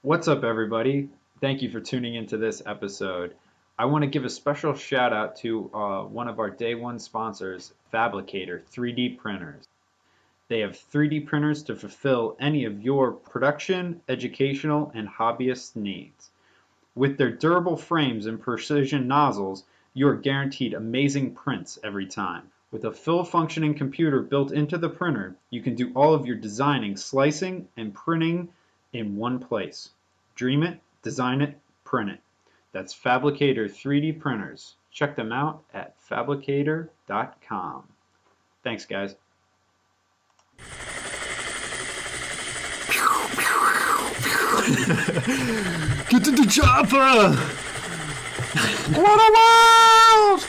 What's up, everybody? Thank you for tuning into this episode. I want to give a special shout out to one of our day one sponsors, Fabricator 3D printers. They have 3D printers to fulfill any of your production, educational, and hobbyist needs. With their durable frames and precision nozzles, you are guaranteed amazing prints every time. With a full functioning computer built into the printer, you can do all of your designing, slicing, and printing in one place. Dream it, design it, print it. That's Fabricator 3D printers. Check them out at fabricator.com. Thanks, guys. Get to the chopper! What a world!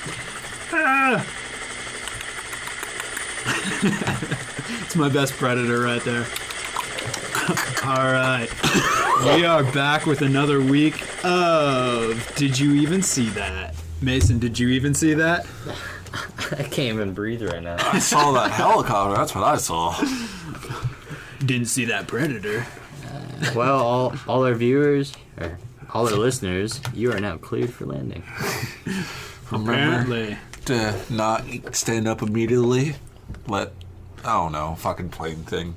It's my best predator right there. Alright. We are back with another week of Did You Even See That? Mason, did you even see that? I can't even breathe right now. I saw that helicopter, that's what I saw. Didn't see that predator. Well, all our viewers, or all our listeners, you are now cleared for landing. Apparently. To not stand up immediately. I don't know, fucking plane thing.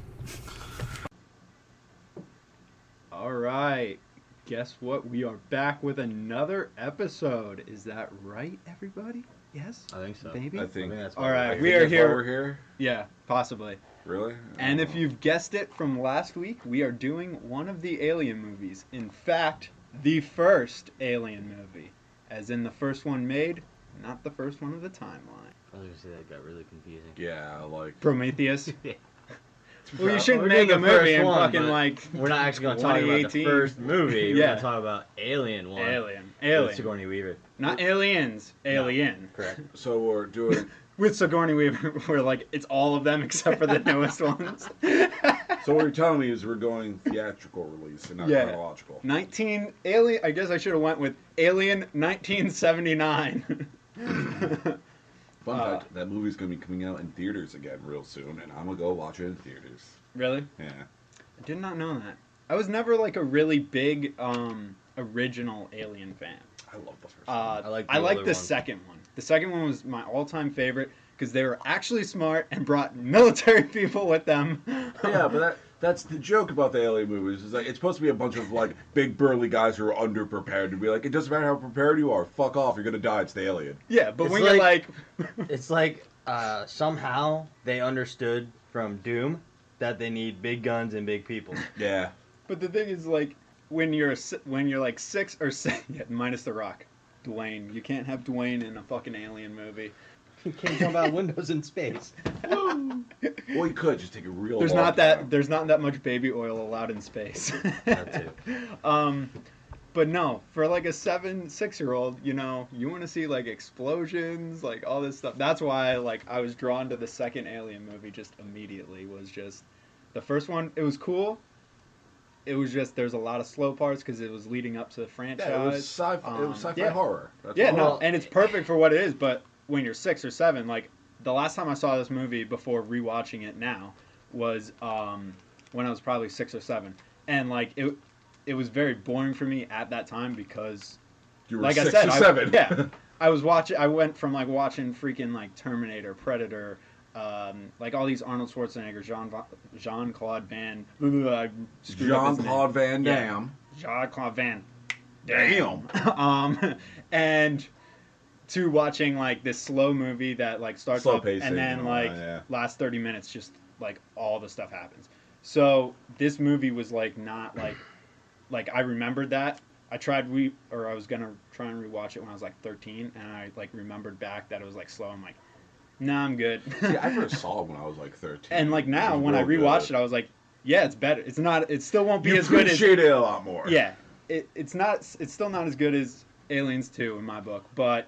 All right. Guess what? We are back with another episode. Is that right, everybody? Yes? I think so. Maybe? I think that's All right, I we think are that's why here. we're here. Yeah, possibly. Really? And if you've guessed it from last week, we are doing one of the Alien movies. In fact, the first Alien movie. As in the first one made, not the first one of the timeline. I was gonna say that got really confusing. Yeah, like Prometheus. Yeah. Well, you shouldn't We're make a doing the movie first and one, fucking but like We're not actually gonna talk about the 2018. first movie. We're Yeah. gonna talk about Alien one. Alien. With Alien. Sigourney Weaver. Not aliens. Alien. Correct. so we're doing With Sigourney Weaver, we're like, it's all of them except for the newest ones. so what you're telling me is we're going theatrical release and not Yeah. chronological. 19 Alien. I guess I should have went with Alien 1979. Fun fact, that movie's gonna be coming out in theaters again real soon, and I'm gonna go watch it in theaters. Really? Yeah. I did not know that. I was never like a really big original Alien fan. I love the first one. I like the I like older the one. second one. The second one was my all-time favorite because they were actually smart and brought military people with them. Yeah, but that's the joke about the Alien movies. Is like it's supposed to be a bunch of like big burly guys who are underprepared to be like, it doesn't matter how prepared you are, fuck off, you're gonna die. It's the alien. Yeah, but It's when you're like, It's like somehow they understood from Doom that they need big guns and big people. Yeah. but the thing is like when you're like 6 or 7, yeah, minus the Rock, Dwayne. You can't have Dwayne in a fucking Alien movie. You can't jump out windows in space. Well, you could just take a real. There's long not that time. there's not that much baby oil allowed in space. That too. But no, for like a 6-year-old, you know, you want to see like explosions, like all this stuff. That's why like I was drawn to the second Alien movie just immediately. Was just the first one. It was cool. It was just there's a lot of slow parts because it was leading up to the franchise. Yeah, it was sci-fi. It was sci-fi yeah. horror. That's Yeah, all. no, and it's perfect for what it is. But when you're 6 or 7, like the last time I saw this movie before rewatching it now was when I was probably 6 or 7, and like it was very boring for me at that time because, You were like 6 I said, or 7. yeah, I went from like watching freaking like Terminator, Predator. Like all these Arnold Schwarzenegger, Jean-Claude Van, I screwed up his name. Jean-Claude Van Damme. Jean-Claude Van Damn. and to watching like this slow movie that like starts Slow up pacing and then and all like that, yeah. last 30 minutes just like all the stuff happens. So this movie was like not like I remembered that. I was gonna try and rewatch it when I was like 13, and I like remembered back that it was like slow. I'm like, nah, I'm good. See, I first saw it when I was like 13. And like now It was when I real rewatched good. it, I was like, yeah, it's better. It's not. It still won't be You as good as. appreciate it a lot more. Yeah, it's not. It's still not as good as Aliens 2 in my book, but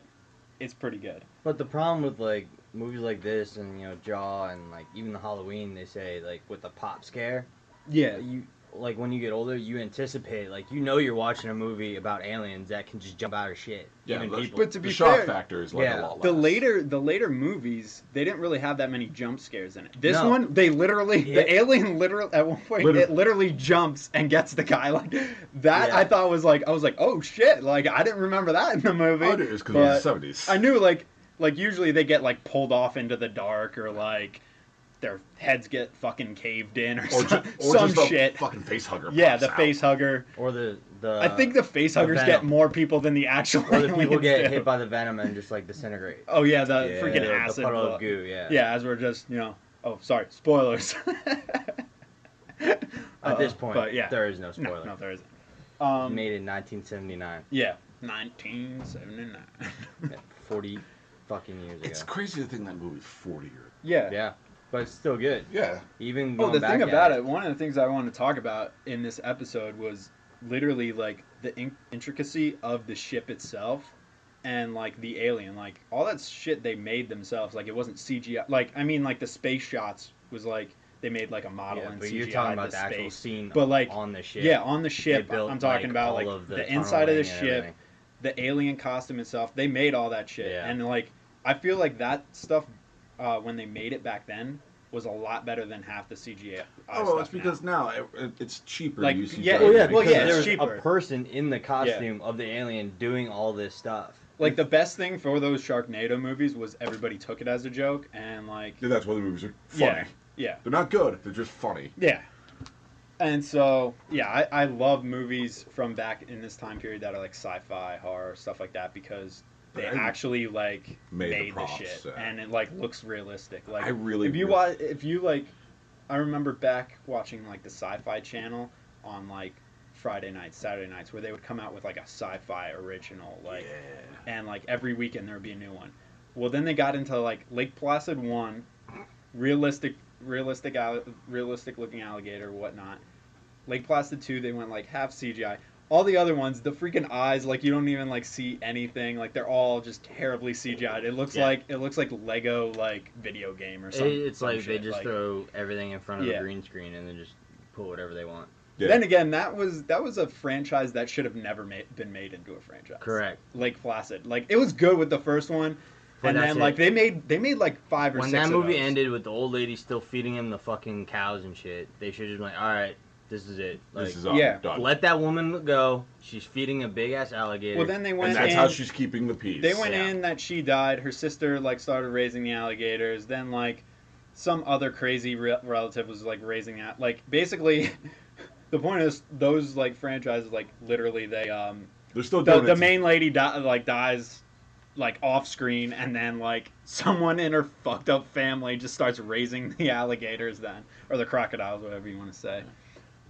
it's pretty good. But the problem with like movies like this and Jaw and like even the Halloween, they say like with the pop scare, Yeah, like when you get older, you anticipate, like, you know, you're watching a movie about aliens that can just jump out of shit. Yeah, Even people. But to be the shock fair, factor is like yeah, a lot less. the later movies, they didn't really have that many jump scares in it. This No. one, they literally, the alien literally, at one point, it literally jumps and gets the guy. Like, that I thought was like, I was like, oh shit, like, I didn't remember that in the movie. Oh, it is because it was the 70s. I knew, like usually they get, like, pulled off into the dark, or, like, their heads get fucking caved in, or some just shit. Fucking face hugger. Yeah, the pops face hugger. Or the I think the face huggers get venom. more people than the actual Or the people aliens get do. hit by the venom and just, like, disintegrate. Oh, yeah, the freaking The acid. puddle of goo, yeah. Yeah, as we're just, oh, sorry, spoilers. At this point, but yeah. there is no spoiler. No, there isn't. Made in 1979. Yeah, 1979. 40 fucking years ago. It's crazy to think that movie's 40 years. Yeah. Yeah, but it's still good. Yeah. Even Oh, going the back thing at about it, one of the things I wanted to talk about in this episode was literally, like, the intricacy of the ship itself and, like, the alien. Like, all that shit they made themselves. Like, it wasn't CGI. Like, I mean, like, the space shots was, like, they made, like, a model Yeah, and but CGI you're talking about the the actual space. scene But, like, on the ship. Yeah, on the ship. They built, I'm talking like, about, all like, of the inside of the tunneling and ship, everything. the alien costume itself. They made all that shit. Yeah. And, like, I feel like that stuff, when they made it back then, was a lot better than half the CGI. Oh, it's because now it's cheaper Like, to use CGI. yeah, Well, yeah, well, because yeah, it's there's cheaper. a person in the costume of the alien doing all this stuff. Like, the best thing for those Sharknado movies was everybody took it as a joke, and, like... Yeah, that's why the movies are funny. Yeah. They're not good, they're just funny. Yeah. And so, yeah, I love movies from back in this time period that are, like, sci-fi, horror, stuff like that, because they actually, like, made the props, shit. yeah. And it, like, looks realistic. Like, I really... if you, like... I remember back watching, like, the Sci-Fi channel on, like, Friday nights, Saturday nights, where they would come out with, like, a sci-fi original, like... Yeah. And, like, every weekend there would be a new one. Well, then they got into, like, Lake Placid 1, realistic looking alligator, whatnot. Lake Placid 2, they went, like, half CGI. All the other ones, the freaking eyes, like, you don't even, like, see anything. Like, they're all just terribly CGI'd. It looks like Lego, like, video game or something. It's like they just throw everything in front of a green screen and then just put whatever they want. Yeah. Then again, that was a franchise that should have never been made into a franchise. Correct. Lake Placid. Like, it was good with the first one. But And then, like, they made like 5 or 6 When that of movie those. ended with the old lady still feeding him the fucking cows and shit, they should have been like, all right, this is it. Like, This is done. let that woman go. She's feeding a big ass alligator. Well, then they went And that's in, how she's keeping the peace. They went in that she died. Her sister, like, started raising the alligators. Then, like, some other crazy relative was, like, raising that. Like, basically, the point is, those, like, franchises, like, literally, they, They're still the main lady dies, like, off screen, and then, like, someone in her fucked up family just starts raising the alligators then, or the crocodiles, whatever you want to say.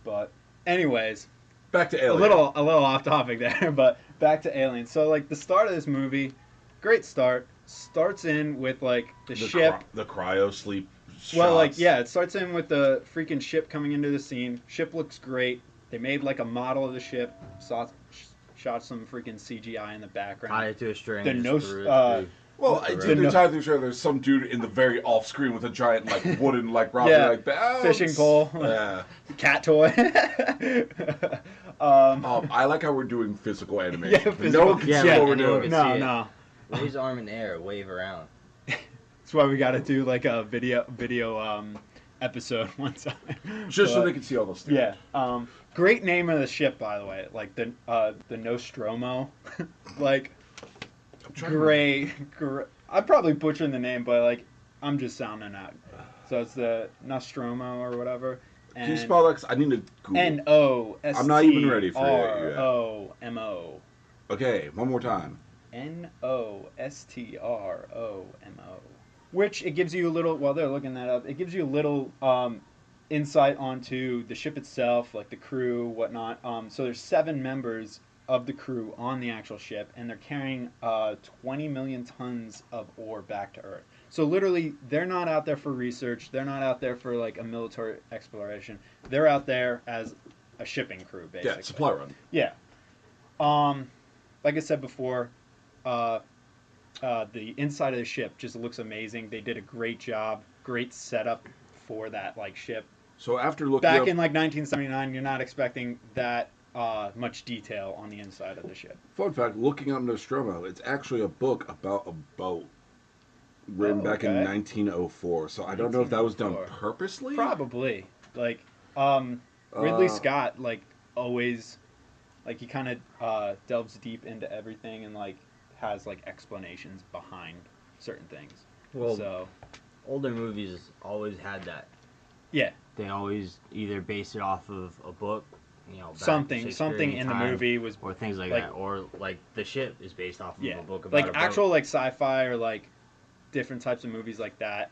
But anyways, back to Alien. a little off topic there, but back to Alien. So, like, the start of this movie, great start. Starts in with, like, the ship. The cryo sleep shots. Well, like, yeah, it starts in with the freaking ship coming into the scene. Ship looks great. They made, like, a model of the ship. Shot some freaking CGI in the background. Tied it to a string. The and no- just threw it through. Well, it's either tied to each other. There's some dude in the very off screen with a giant, like, wooden, like, rod, like, bounce. Fishing pole. Yeah. Cat toy. I like how we're doing physical animation. Yeah, physical. No one can see like, what we're anyone doing. can see it. No. Raise arm in the air, wave around. That's why we got to do, like, a video episode one time. Just so they can see all those things. Yeah. Great name of the ship, by the way. Like, the Nostromo. Like, great. I'm probably butchering the name, but, like, I'm just sounding out. So it's the Nostromo or whatever. And Can you spell that? 'Cause I need to Google. N-O-S-T-R-O-M-O. I'm not even ready for it yet. Okay, one more time. Nostromo. Which it gives you a little, while they're looking that up, it gives you a little insight onto the ship itself, like the crew, whatnot. So there's 7 members of the crew on the actual ship, and they're carrying 20 million tons of ore back to Earth. So literally, they're not out there for research. They're not out there for, like, a military exploration. They're out there as a shipping crew, basically. Yeah, supply run. Yeah. Like I said before, the inside of the ship just looks amazing. They did a great job, great setup for that, like, ship. So after looking Back up, in like 1979, you're not expecting that much detail on the inside of the ship. fun fact, looking up Nostromo, it's actually a book about a boat written back in 1904. So I don't know if that was done 1904. purposely. Probably. Like, Ridley Scott, like, always, like, he kind of delves deep into everything and, like, has, like, explanations behind certain things. Well, So, older movies always had that. yeah, They always either based it off of a book, you know, back something Shakespearean in the time, movie was, or things like like- that, or like The Ship is based off of yeah, a book about like, a boat. actual, like, sci-fi or, like, different types of movies like that,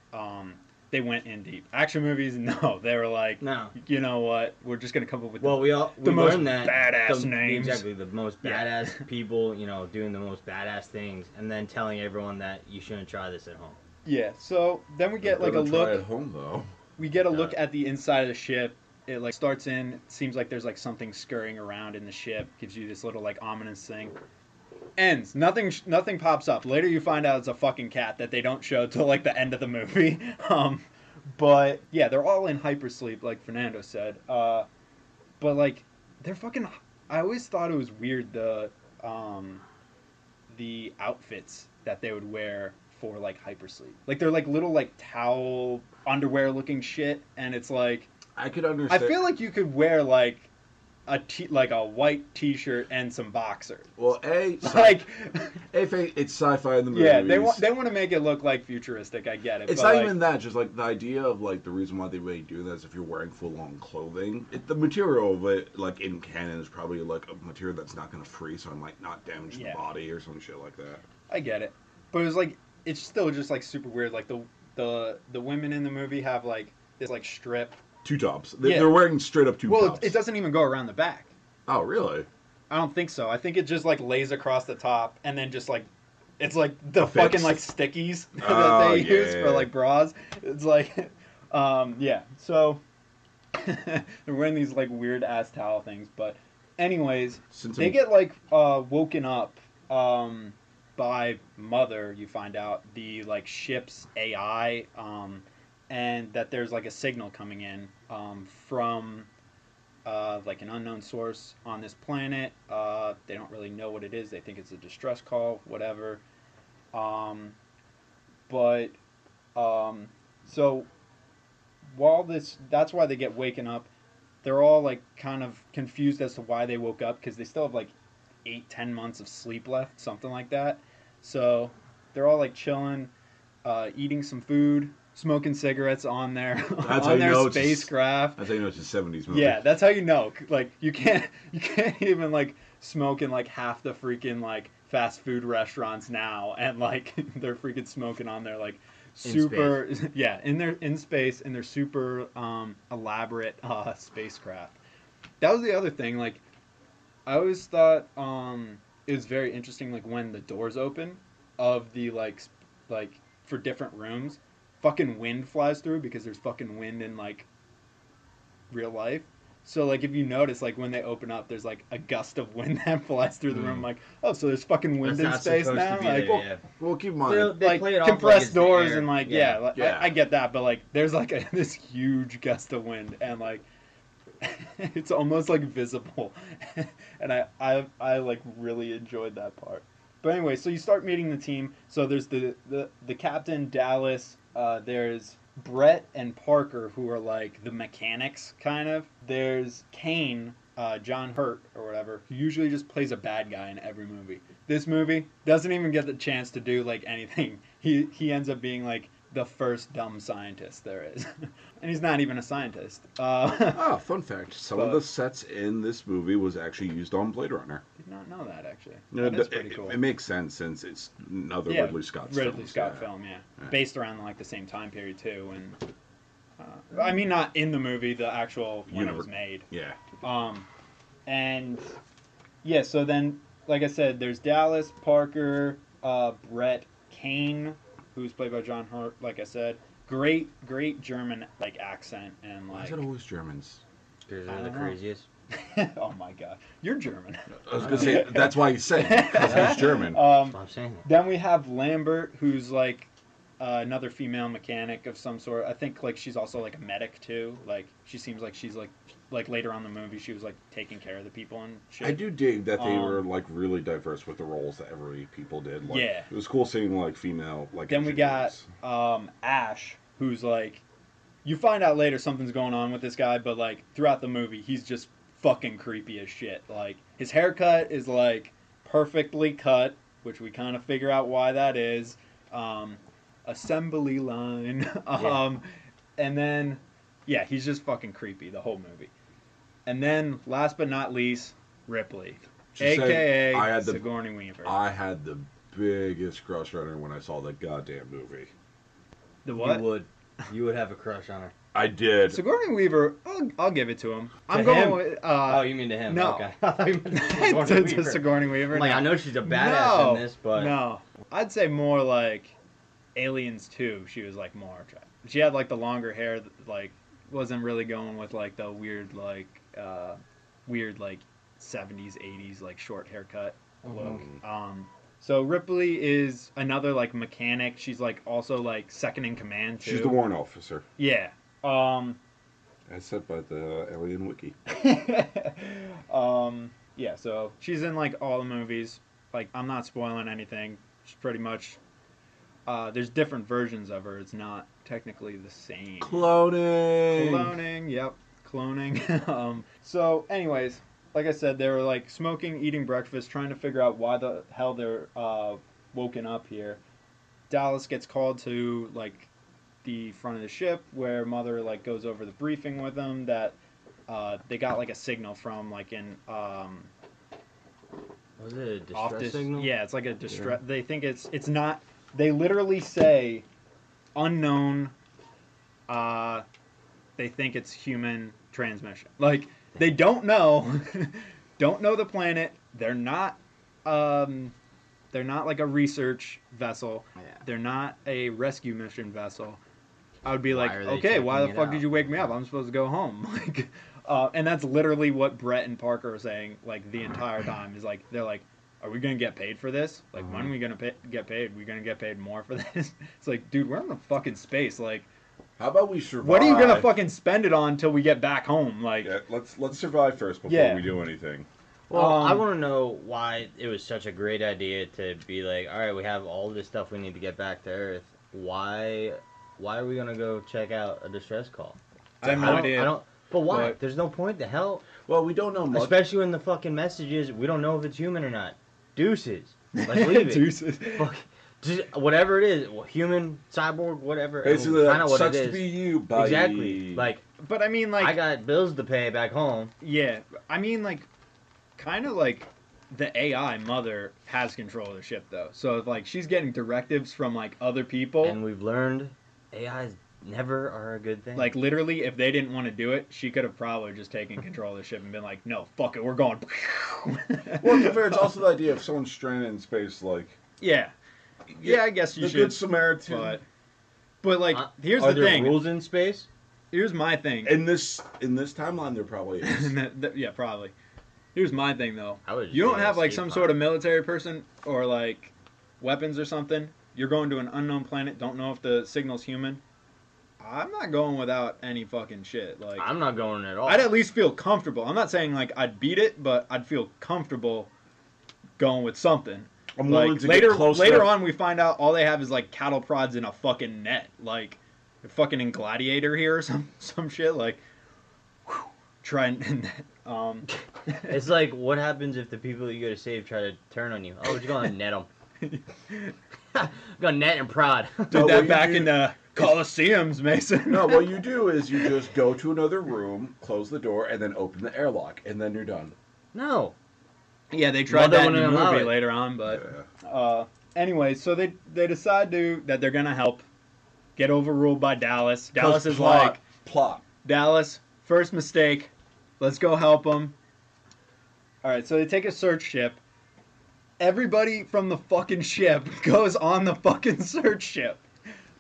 they went in deep. Action movies, no, they were like, No. you know what, we're just gonna come up with Well, we the most learned that badass names. Exactly, the most Yeah. badass people, you know, doing the most badass things, and then telling everyone that you shouldn't try this at home. Yeah, so then we get like a Better try look. at home though. We get a look at the inside of the ship. It like starts in. It seems like there's like something scurrying around in the ship. Gives you this little like ominous thing. Ends. Nothing pops up. Later you find out it's a fucking cat that they don't show till like the end of the movie. But yeah, they're all in hypersleep, like Fernando said. But like they're fucking. I always thought it was weird the outfits that they would wear for like hypersleep. Like they're like little like towel underwear looking shit, and it's like I could understand. I feel like you could wear like like a white t-shirt and some boxers. Well, Like it's sci-fi in the movies. yeah, they want to make it look like futuristic. I get it. It's but, not like, even that. Just like the idea of like the reason why they really do that is if you're wearing full-on clothing. The material of it, like in canon, is probably like a material that's not going to freeze, so it might not damage the body or some shit like that. I get it, but it was like it's still just like super weird. Like the women in the movie have like this like strip. Two tops. They're wearing straight up two tops. Well, it doesn't even go around the back. Oh, really? I don't think so. I think it just like lays across the top and then just like it's like the Affixed. fucking like stickies that they use for like bras. It's like yeah. So they're wearing these like weird ass towel things, but anyways, they get like woken up by Mother, you find out, the like ship's AI, and that there's like a signal coming in from like an unknown source on this planet. They don't really know what it is. They think it's a distress call, whatever. So while that's why they get waken up. They're all like kind of confused as to why they woke up because they still have like 8-10 months of sleep left, something like that. So they're all like chilling, eating some food, smoking cigarettes on their spacecraft. That's how you know it's a 70s movie. Yeah, that's how you know. Like you can't even like smoke in like half the freaking like fast food restaurants now, and like they're freaking smoking on their like super in space in their super elaborate spacecraft. That was the other thing. Like I always thought it was very interesting. Like when the doors open of the like for different rooms, fucking wind flies through because there's fucking wind in like real life. So like if you notice, like when they open up, there's like a gust of wind that flies through the room. Like, oh, so there's fucking wind in space now. Like, well, keep in mind, They like play it off compressed like doors air. and like I get that, but like there's like this huge gust of wind and like it's almost like visible, and I like really enjoyed that part. But anyway, so you start meeting the team. So there's the captain, Dallas. There's Brett and Parker, who are like the mechanics, kind of. There's Kane, John Hurt or whatever, who usually just plays a bad guy in every movie. This movie doesn't even get the chance to do like anything. He ends up being like the first dumb scientist there is, and he's not even a scientist. fun fact: some of the sets in this movie was actually used on Blade Runner. Did not know that actually. Yeah, That's pretty cool. It makes sense since it's another Ridley Scott film, based around like the same time period too, and I mean not in the movie, the actual when it was made. Yeah. And yeah, so then like I said, there's Dallas, Parker, Brett, Kane, who's played by John Hurt. Like I said, great German like accent and like. Why is it always Germans? Because they're the craziest. Oh my god, you're German. I was gonna say that's why you said it, because he's German. That's what I'm saying. Then we have Lambert, who's like another female mechanic of some sort. I think like she's also like a medic too. Like she seems like she's like later on in the movie she was like taking care of the people and shit. I do dig that they were like really diverse with the roles that every people did. Like, yeah, it was cool seeing like female like. Then we got Ash, who's like, you find out later something's going on with this guy, but like throughout the movie he's just fucking creepy as shit. Like his haircut is like perfectly cut, which we kind of figure out why that is. Assembly line. And then yeah, he's just fucking creepy the whole movie. And then last but not least, Ripley, aka Sigourney Weaver. I had the biggest crush on her when I saw that goddamn movie. The what? You would have a crush on her. I did. Sigourney Weaver, I'll give it to him. I'm going with, oh, you mean to him? No. Okay. I thought you meant to Sigourney Weaver. I'm like, I know she's a badass in this, but... No. I'd say more like Aliens 2, she was like more attractive. She had like the longer hair, like wasn't really going with like the weird like 70s, 80s like short haircut look. So Ripley is another like mechanic. She's like also like second in command too. She's the warrant officer. Yeah. As said by the Alien Wiki. Yeah, so she's in like all the movies. Like I'm not spoiling anything. She's pretty much there's different versions of her. It's not technically the same. Cloning, yep. Cloning. So anyways, like I said, they were like smoking, eating breakfast, trying to figure out why the hell they're woken up here. Dallas gets called to like the front of the ship where Mother like goes over the briefing with them that they got like a signal from like in was it a distress signal? Yeah, it's like a distress. Yeah. They think it's not. They literally say unknown. They think it's human transmission. Like they don't know, don't know the planet. They're not like a research vessel. Yeah. They're not a rescue mission vessel. I would be like, okay, why the fuck did you wake me up? I'm supposed to go home. Like, and that's literally what Brett and Parker are saying. Like the entire time is like they're like, are we gonna get paid for this? Like, when are we gonna get paid? We gonna get paid more for this? It's like, dude, we're in the fucking space. Like, how about we survive? What are you gonna fucking spend it on until we get back home? Like, yeah, let's survive first before we do anything. Well, I want to know why it was such a great idea to be like, all right, we have all this stuff we need to get back to Earth. Why are we gonna go check out a distress call? I have no idea. But why? There's no point. The hell. Well, we don't know much. Especially when the fucking message is, we don't know if it's human or not. Deuces. Let's leave it. Deuces. Fuck. Just whatever it is, human, cyborg, whatever. Basically, find out what sucks it is. To be you, buddy. Exactly. Like, but I mean, like, I got bills to pay back home. Yeah, I mean, like, kind of like the AI Mother has control of the ship, though. So if, like, she's getting directives from like other people, and we've learned AIs never are a good thing. Like, literally, if they didn't want to do it, she could have probably just taken control of the ship and been like, no, fuck it, we're going. Well, to be fair, it's also the idea of someone stranded in space, like... Yeah, I guess you should. The Good Samaritan. But like, here's the thing. Are there rules in space? Here's my thing. In this timeline, there probably is. Yeah, probably. Here's my thing, though. You don't have, like, some sort of military person or, like, weapons or something. You're going to an unknown planet, don't know if the signal's human. I'm not going without any fucking shit. Like, I'm not going at all. I'd at least feel comfortable. I'm not saying like I'd beat it, but I'd feel comfortable going with something. I'm like willing to get closer. Later on, we find out all they have is like cattle prods in a fucking net. Like, they're fucking in Gladiator here or some shit. Like, try and It's like, what happens if the people that you go to save try to turn on you? Oh, you're gonna net them. Gonna net and prod. Did that back in the Colosseums, Mason. No, what you do is you just go to another room, close the door, and then open the airlock, and then you're done. No. Yeah, they tried that in the movie later on, but anyway, so they decide that they're gonna help. Get overruled by Dallas. Dallas is like, Dallas, first mistake. Let's go help them. All right, so they take a search ship. Everybody from the fucking ship goes on the fucking search ship.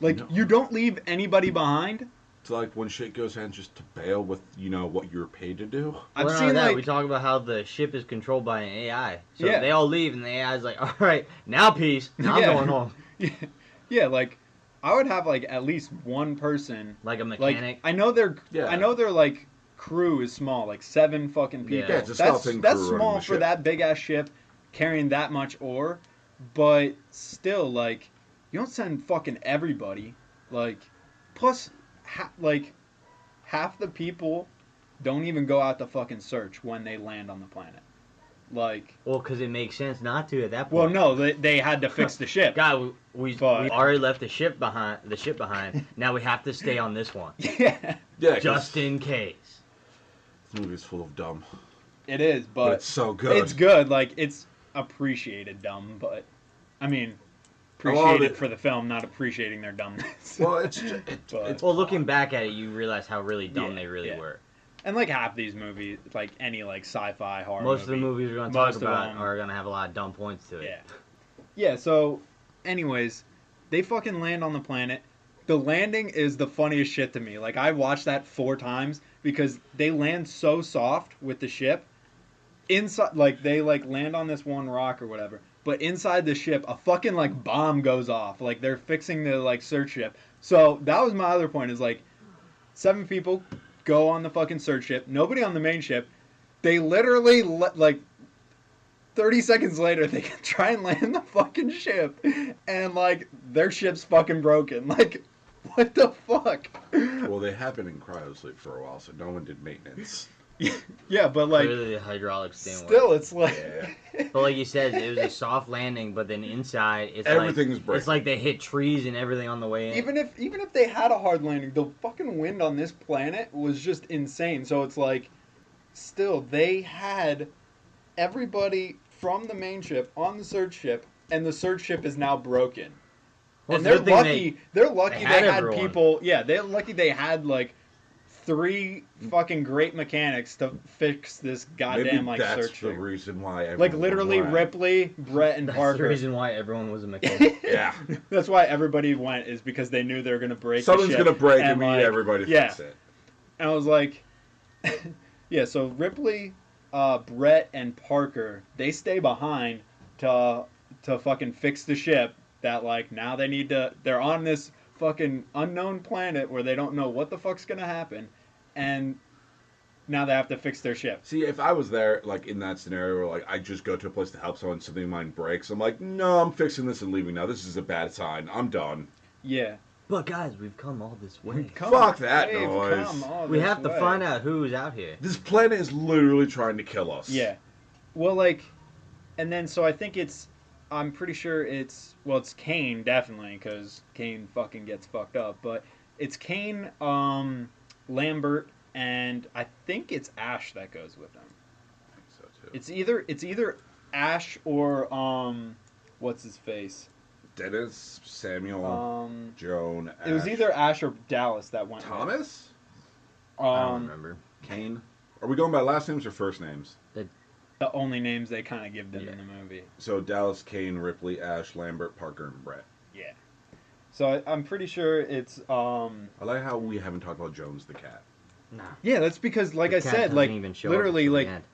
Like, you don't leave anybody behind. It's like when shit goes down, just to bail with, what you're paid to do. I've seen that. We talk about how the ship is controlled by an AI. So they all leave, and the AI's like, all right, now peace. Now I'm going home. Yeah, like, I would have like at least one person. Like a Like mechanic. I know their Yeah. like crew is small, like 7 fucking people. Yeah, it's a skeleton that's crew running small the for ship. that big ass ship carrying that much ore, but still, like, you don't send fucking everybody. Like, plus, like, half the people don't even go out to fucking search when they land on the planet. Like, Well, because it makes sense not to at that well, point. no, they had to fix the ship. God, we But- already left the ship behind. Now we have to stay on this one, Yeah, Yeah, 'cause just in case. this movie is full of dumb, it is, but but it's so good. it's good. Like, it's appreciated dumb, but I mean, lot of appreciated it- for the film, not appreciating their dumbness. Well, it's But- it's Well, looking back at it, you realize how really dumb Yeah, they really yeah. were. And like half these movies, like any like sci-fi horror Most of the movie, movies we're going to talk most of about them- are going to have a lot of dumb points to it. Yeah. Yeah, so anyways, they fucking land on the planet. The landing is the funniest shit to me. Like I watched that 4 times because they land so soft with the ship. Inside like they like land on this one rock or whatever. But inside the ship, a fucking like bomb goes off. Like they're fixing the like search ship. So that was my other point is like 7 people go on the fucking search ship. Nobody on the main ship. They literally like 30 seconds later, they can try and land the fucking ship, and like their ship's fucking broken. Like, what the fuck? well, they have been in cryosleep for a while, so no one did maintenance. Yeah, but like, Clearly the hydraulics didn't still, work. it's like, Yeah. But like you said, it was a soft landing, but then inside, it's Everything's breaking. It's like they hit trees and everything on the way in. even if they had a hard landing, the fucking wind on this planet was just insane. So it's like, still, they had everybody from the main ship on the search ship, and the search ship is now broken. Well, And it's a they're good thing lucky. They're lucky they they had had everyone. people. Yeah, they're lucky they had like 3 fucking great mechanics to fix this Maybe goddamn like that's search the thing. reason why. Like everyone literally went. Ripley, Brett, and That's the Parker. reason why everyone was a mechanic. Yeah. That's why everybody went is because they knew they were gonna break. Something's the ship, gonna break, and we like, need everybody to yeah. fix it. And I was like, yeah. So Ripley, Brett, and Parker they stay behind to fucking fix the ship. That like now they need to. They're on this fucking unknown planet where they don't know what the fuck's gonna happen, and now they have to fix their ship. See, if I was there, like in that scenario, where like I just go to a place to help someone, something of mine breaks, I'm like, no, I'm fixing this and leaving now. This is a bad sign. I'm done. Yeah. But guys, we've come all this way. Fuck that We've noise. come all We this have to way. find out who's out here. This planet is literally trying to kill us. Yeah. Well, like, and then so I think I'm pretty sure it's Kane definitely because Kane fucking gets fucked up, but it's Kane, Lambert, and I think it's Ash that goes with him. I think so too. It's either Ash or what's his face? Dennis, Samuel, Joan, It was Ash, either Ash or Dallas that went. with it. Thomas, I don't remember. Kane. Are we going by last names or first names? The only names they kind of give them Yeah. in the movie. So Dallas, Kane, Ripley, Ash, Lambert, Parker, and Brett. Yeah. So I'm pretty sure it's I like how we haven't talked about Jones the cat. Nah. yeah, that's because like The I cat said, doesn't like even show up literally until the like end.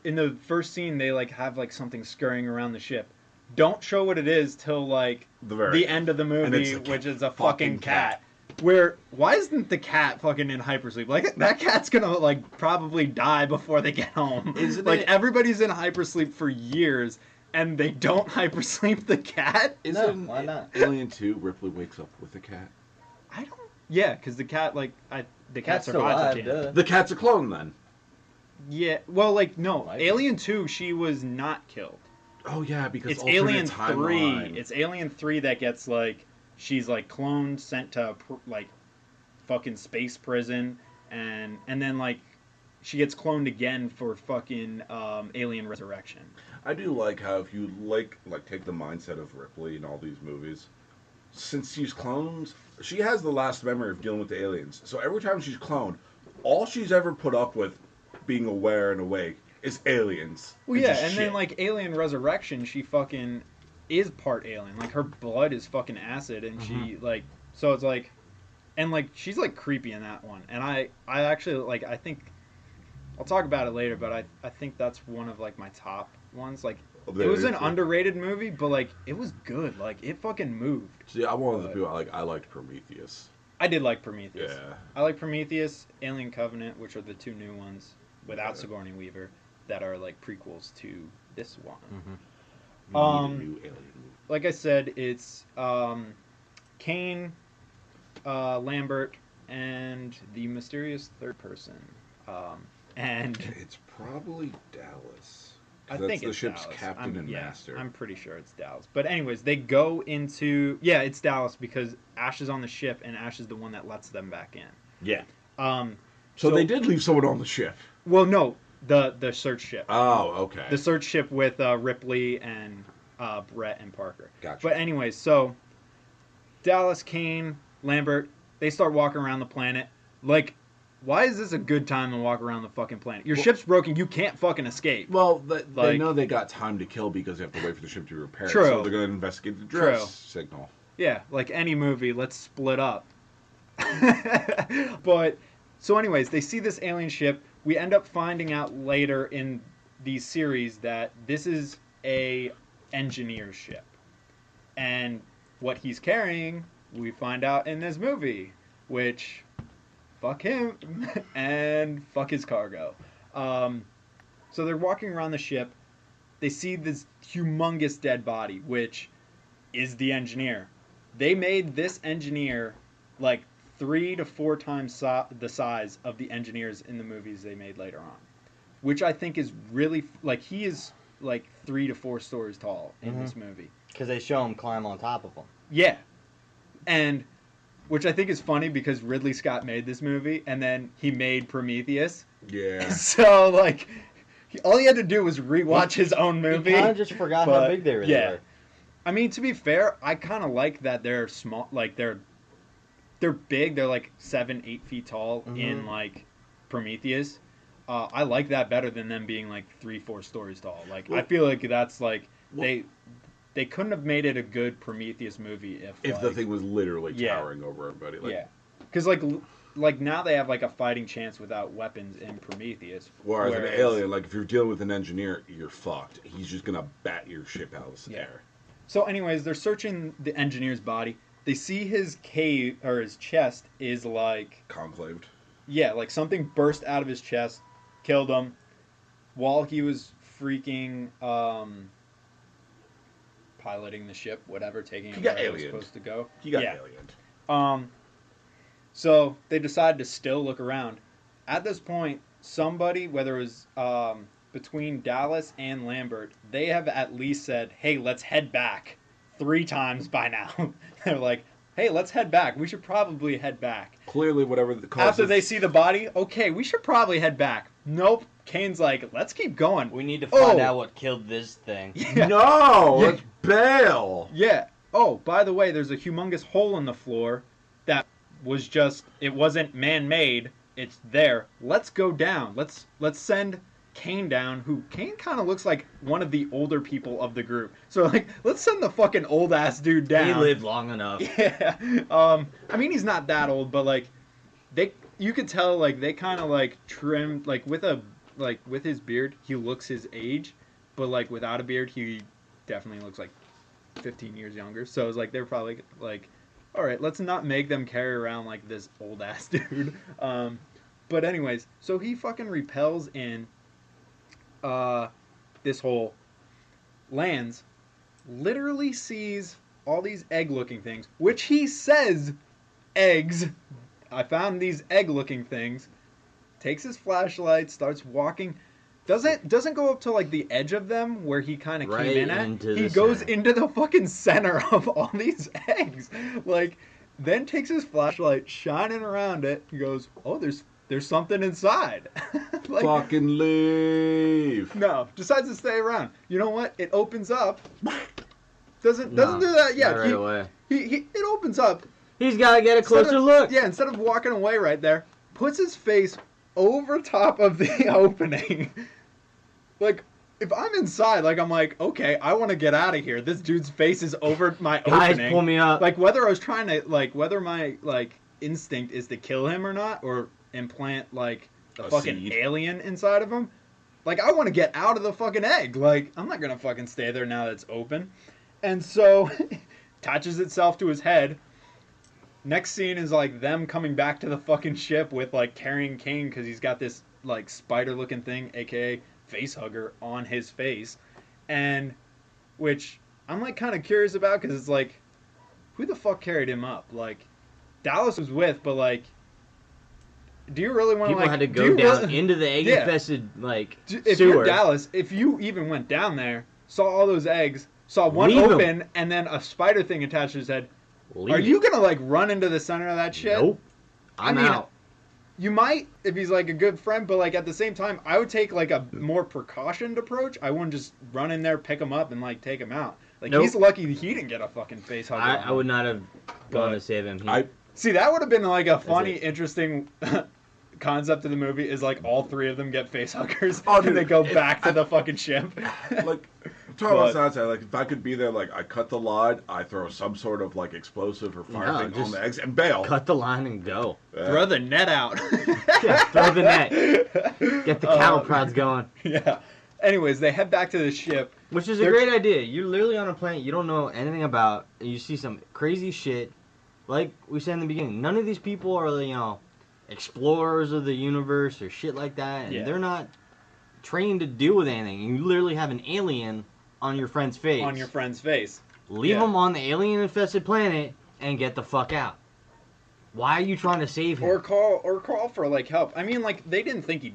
in the first scene they like have like something scurrying around the ship. Don't show what it is till like The very the end of the And movie, it's a cat- which is a fucking fucking cat. Where why isn't the cat fucking in hypersleep? Like that cat's gonna like probably die before they get home. Isn't like it- everybody's in hypersleep for years and they don't hypersleep the cat? Isn't why not? Alien 2, Ripley wakes up with a cat? I don't. Yeah, because the cat like the cat Cat's still survives alive, at the end. duh. The cat's a clone then. Yeah, well, like no, Like- Alien 2, she was not killed. Oh yeah, because It's alternate Alien timeline. 3. It's Alien 3 that gets like she's like cloned, sent to like fucking space prison, and then like she gets cloned again for fucking Alien Resurrection. I do like how if you like take the mindset of Ripley in all these movies, since she's cloned, she has the last memory of dealing with the aliens. So every time she's cloned, all she's ever put up with being aware and awake is aliens. Well, yeah, just and shit. then like Alien Resurrection, she fucking is part alien. Like her blood is fucking acid, and she like so it's like, and like she's like creepy in that one. And I actually like I think I'll talk about it later, but I think that's one of like my top ones. Like it There was is an one. underrated movie, but like it was good. Like it fucking moved. See, I'm one of the people I liked Prometheus. I did like Prometheus. Yeah. I like Prometheus, Alien Covenant, which are the two new ones without Yeah. Sigourney Weaver that are like prequels to this one. Mm-hmm. We need a new alien movie. Like I said, it's Kane, Lambert, and the mysterious third person. And It's probably Dallas. I That's think the it's ship's Dallas. captain and master. I'm pretty sure it's Dallas. But anyways, they go into it's Dallas because Ash is on the ship and Ash is the one that lets them back in. Yeah. Um, So they did leave someone on the ship. Well, no, the search ship. Oh, okay. The search ship with Ripley and Brett and Parker. Gotcha. But anyways, so Dallas, Kane, Lambert, they start walking around the planet. Like, why is this a good time to walk around the fucking planet? Your ship's broken. You can't fucking escape. Well, they Like- know they got time to kill because they have to wait for the ship to repair. True. So they're going to investigate the dress True. signal. Yeah, like any movie, let's split up. But, so anyways, they see this alien ship. We end up finding out later in the series that this is a engineer's ship. And what he's carrying, we find out in this movie, which, fuck him, and fuck his cargo. So they're walking around the ship. They see this humongous dead body, which is the engineer. They made this engineer like 3 to 4 times the size of the engineers in the movies they made later on, which I think is really like he is like 3 to 4 stories tall in this movie. Because they show him climb on top of him. Yeah, and which I think is funny because Ridley Scott made this movie and then he made Prometheus. Yeah. So like, all he had to do was rewatch his own movie. He kind of just forgot how big they really were. I mean, to be fair, I kind of like that they're small. Like they're big. They're like 7-8 feet tall in like Prometheus. I like that better than them being like 3-4 stories tall. Like I feel like that's like they couldn't have made it a good Prometheus movie if the thing was literally Yeah. towering over everybody. Like, because like now they have like a fighting chance without weapons in Prometheus. Whereas an alien, like if you're dealing with an engineer, you're fucked. He's just gonna bat your ship out of the air. So, anyways, they're searching the engineer's body. They see his cave or his chest is like Conclaved. Yeah, like something burst out of his chest, killed him while he was freaking piloting the ship, whatever, taking it where it was supposed to go. He got aliened. So they decided to still look around. At this point, somebody, whether it was between Dallas and Lambert, they have at least said, "Hey, let's head back." 3 times by now. They're like, "Hey, let's head back. We should probably head back." Clearly, whatever the cause After they see the body, okay, we should probably head back. Nope. Kane's like, "Let's keep going." We need to find out what killed this thing. Yeah. No, Yeah. let's bail. Yeah. Oh, by the way, there's a humongous hole in the floor that was it wasn't man-made. It's there. Let's go down. Let's send Kane down, who Kane kind of looks like one of the older people of the group. So like, let's send the fucking old ass dude down. He lived long enough. Yeah. I mean, he's not that old, but like you could tell like they kind of like trimmed like with his beard, he looks his age, but like without a beard, he definitely looks like 15 years younger. So it's like they're probably like, all right, let's not make them carry around like this old ass dude. But anyways, so he fucking repels in this hole, lands, literally sees all these egg-looking things, which he says, eggs. I found these egg-looking things. Takes his flashlight, starts walking. Doesn't go up to like the edge of them where he kind of came in at. He goes into the fucking center of all these eggs. Like, then takes his flashlight, shining around it. He goes, "Oh, there's something inside." Like, Fucking leave. no, decides to stay around. You know what? It opens up. Doesn't do that yet. Not right away. It opens up. He's got to get a closer look. Yeah, instead of walking away right there, puts his face over top of the opening. Like, if I'm inside, like, I'm like, okay, I want to get out of here. This dude's face is over my opening. Guys, pull me up. Like, whether I was trying to, like, whether my, like, instinct is to kill him or not, or implant, like, the A fucking seed. alien inside of him. Like, I want to get out of the fucking egg. Like, I'm not gonna fucking stay there now that it's open. And so, attaches itself to his head. Next scene is like them coming back to the fucking ship with like carrying Kane because he's got this like spider-looking thing, aka face hugger, on his face, and which I'm like kind of curious about because it's like, who the fuck carried him up? Like, Dallas was with, but like, do you really want to People like? had to do go you down really- into the egg-infested like if sewer. you're Dallas, if you even went down there, saw all those eggs, saw one Leave 'em. open, and then a spider thing attached to his head, Leave are it. you gonna like run into the center of that shit? Nope. I'm out. You might if he's like a good friend, but like at the same time, I would take like a more precautioned approach. I wouldn't just run in there, pick him up, and like take him out. Like Nope. he's lucky he didn't get a fucking face hugger. I on him. would not have gone But to save him. See, that would have been like a funny, it. interesting concept of the movie. Is like all three of them get face huggers, Oh, and dude, they go if back to the fucking ship. Like, talking about Sunset, like, if I could be there, like, I cut the line, I throw some sort of, like, explosive or fire No, thing on just the eggs and bail. cut the line and go. Throw the net out. Throw the net. Get the cattle prods going. Yeah. Anyways, they head back to the ship. Which is a They're- great idea. You're literally on a planet you don't know anything about, and you see some crazy shit. Like we said in the beginning, none of these people are, explorers of the universe or shit like that, and Yeah. they're not trained to deal with anything. And you literally have an alien on your friend's face. On your friend's face. Leave yeah. him on the alien-infested planet and get the fuck out. Why are you trying to save him? Or call for like help. I mean, like they didn't think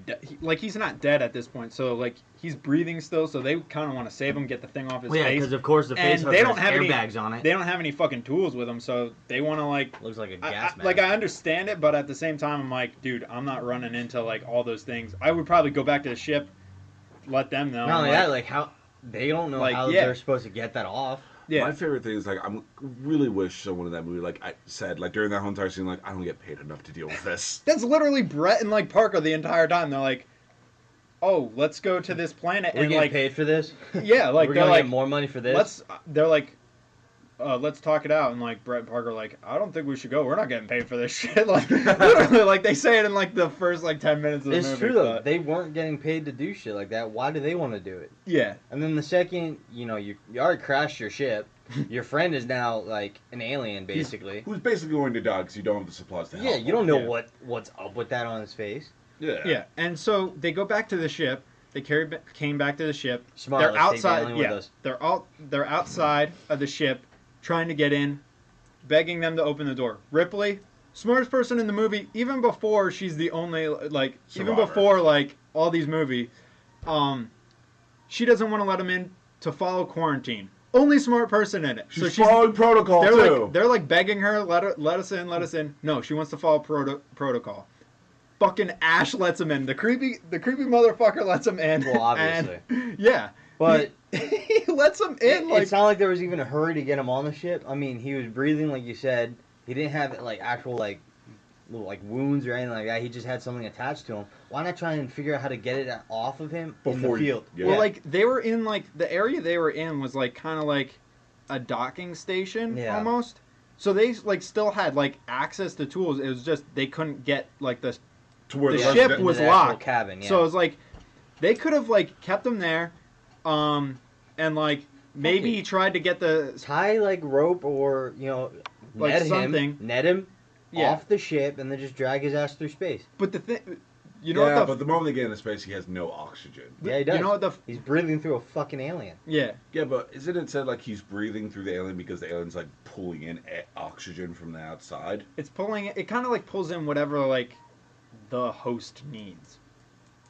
he's not dead at this point. So like he's breathing still. So they kind of want to save him, get the thing off his Well, yeah, face. because of course the face And they don't has have any airbags on it. They don't have any fucking tools with them, so they want to like. Looks like a gas mask. Like I understand it, but at the same time, I'm like, dude, I'm not running into like all those things. I would probably go back to the ship, let them know. Not only like, that, like how they don't know Like, how yeah. they're supposed to get that off. yeah, My favorite thing is, like, I really wish someone in that movie, like, I said, like, during that whole entire scene, like, I don't get paid enough to deal with this. that's literally Brett and like Parker the entire time. They're like, oh, let's go to this planet We're and getting like, paid for this. yeah, like We're they're gonna like, get more money for this. let's talk it out. And like Brett and Parker, like, I don't think we should go. We're not getting paid for this shit. Like literally, like they say it in like the first like 10 minutes of the It's movie. true though. but- They weren't getting paid to do shit like that. Why do they want to do it? yeah, And then the second, you already crashed your ship. Your friend is now like an alien, basically. Who's basically going to die because you don't have the supplies to help Yeah, you don't know Yeah. what's up with that on his face. Yeah. yeah. And so they go back to the ship. They came back to the ship. Smart. They're let's take the outside. alien with Yeah, us. they're outside of the ship, trying to get in, begging them to open the door. Ripley, smartest person in the movie, even before she's the only like, even Survivor. before like all these movies, she doesn't want to let them in to follow quarantine. Only smart person in it. She's following protocol, too. They're like begging her, let us in, let us in. No, she wants to follow protocol. Fucking Ash lets him in. The creepy motherfucker lets him in. Well, obviously. And, yeah. But he lets him in. Like, it's not like there was even a hurry to get him on the ship. I mean, he was breathing, like you said. He didn't have like actual like little like wounds or anything like that. He just had something attached to him. Why not try and figure out how to get it off of him in the Before you- field? yeah. well, like they were in like the area they were in was like kind of like a docking station Yeah. almost. So they like still had like access to tools. It was just they couldn't get like the To where the the ship resident- was Into the actual locked. cabin. Yeah. So it's like they could have like kept him there, and like maybe Okay. tried to get the tie like rope or Like net something. net him yeah. off the ship, and then just drag his ass through space. But the thing, you know yeah, what but the moment they get into space, he has no oxygen. Yeah, he does. You know what the He's breathing through a fucking alien. yeah. Yeah, but isn't it said, like, he's breathing through the alien because the alien's, like, pulling in oxygen from the outside? It's pulling it kind of like pulls in whatever like the host needs.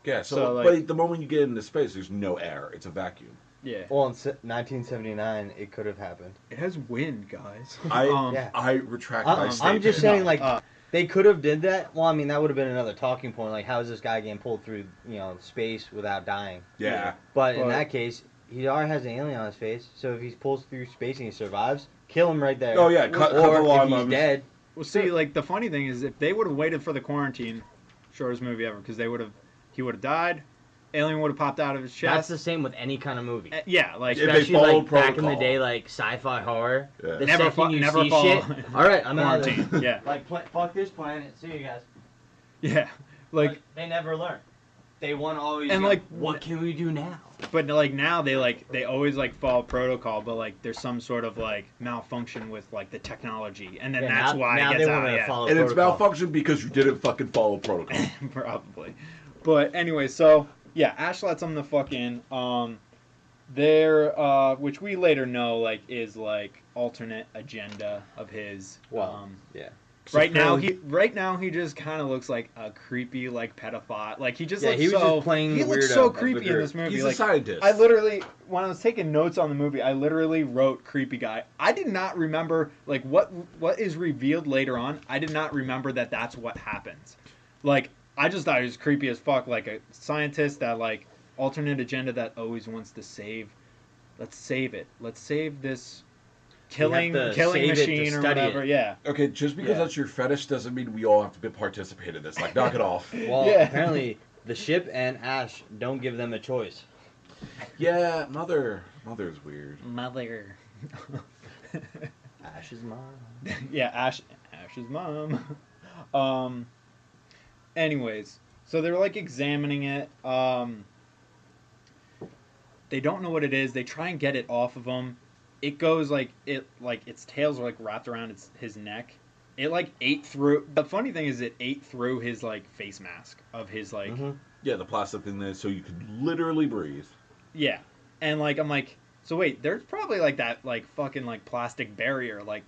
Yeah, so, So, like- but the moment you get into space, there's no air. It's a vacuum. Yeah. Well, in 1979, it could have happened. It has wind, guys. I retract my I'm statement. just saying, like, Uh, they could have did that. Well, I mean, that would have been another talking point. Like, how is this guy getting pulled through, space without dying? Yeah. But in But- that case, he already has an alien on his face. So if he pulls through space and he survives, kill him right there. Oh, yeah, cut the or line if he's limbs. dead, well, see, like the funny thing is, if they would have waited for the quarantine, shortest movie ever, because he would have died, alien would have popped out of his that's chest. the same with any kind of movie. Yeah, like If they Especially followed like back in the protocol. day, like sci-fi horror. Yeah. The Never second you never see follow shit, all right, I'm out of quarantine. this. Yeah, Like, fuck this planet. See you guys. yeah. Like, But they never learn. They want to always. And, go, like, what can we do now? but like now they always like follow protocol, but like there's some sort of like malfunction with like the technology, and then that's why now it gets they out. want to Yeah. follow And it's protocol. malfunction because you didn't fucking follow protocol. Probably. But anyway, so yeah, Ash lets them the fuck in. There, which we later know like is like alternate agenda of his. Well, yeah. Right now he just kind of looks like a creepy like pedophile. Like he just looks he was so just playing he the looks weirdo so of the creepy in group. this movie. He's like, a scientist. I literally, when I was taking notes on the movie, I literally wrote creepy guy. I did not remember like what is revealed later on. I did not remember that that's what happens. Like I just thought he was creepy as fuck, like a scientist that like alternate agenda that always wants to save. Let's save it. Let's save this killing save it to machine or study whatever. it. Yeah. Okay, just because that's your fetish doesn't mean we all have to participate in this. Like, knock it off. Well, Yeah. apparently the ship and Ash don't give them a choice. Yeah, mother's weird. Mother. Ash's mom. Yeah, Ash's mom. Anyways, so they're like examining it. They don't know what it is. They try and get it off of him. It goes like its tails are like wrapped around his neck. It like ate through. The funny thing is, it ate through his like face mask of his like. Mm-hmm. Yeah, the plastic thing there, so you could literally breathe. Yeah, and like I'm like, so wait, there's probably like that like fucking like plastic barrier. Like,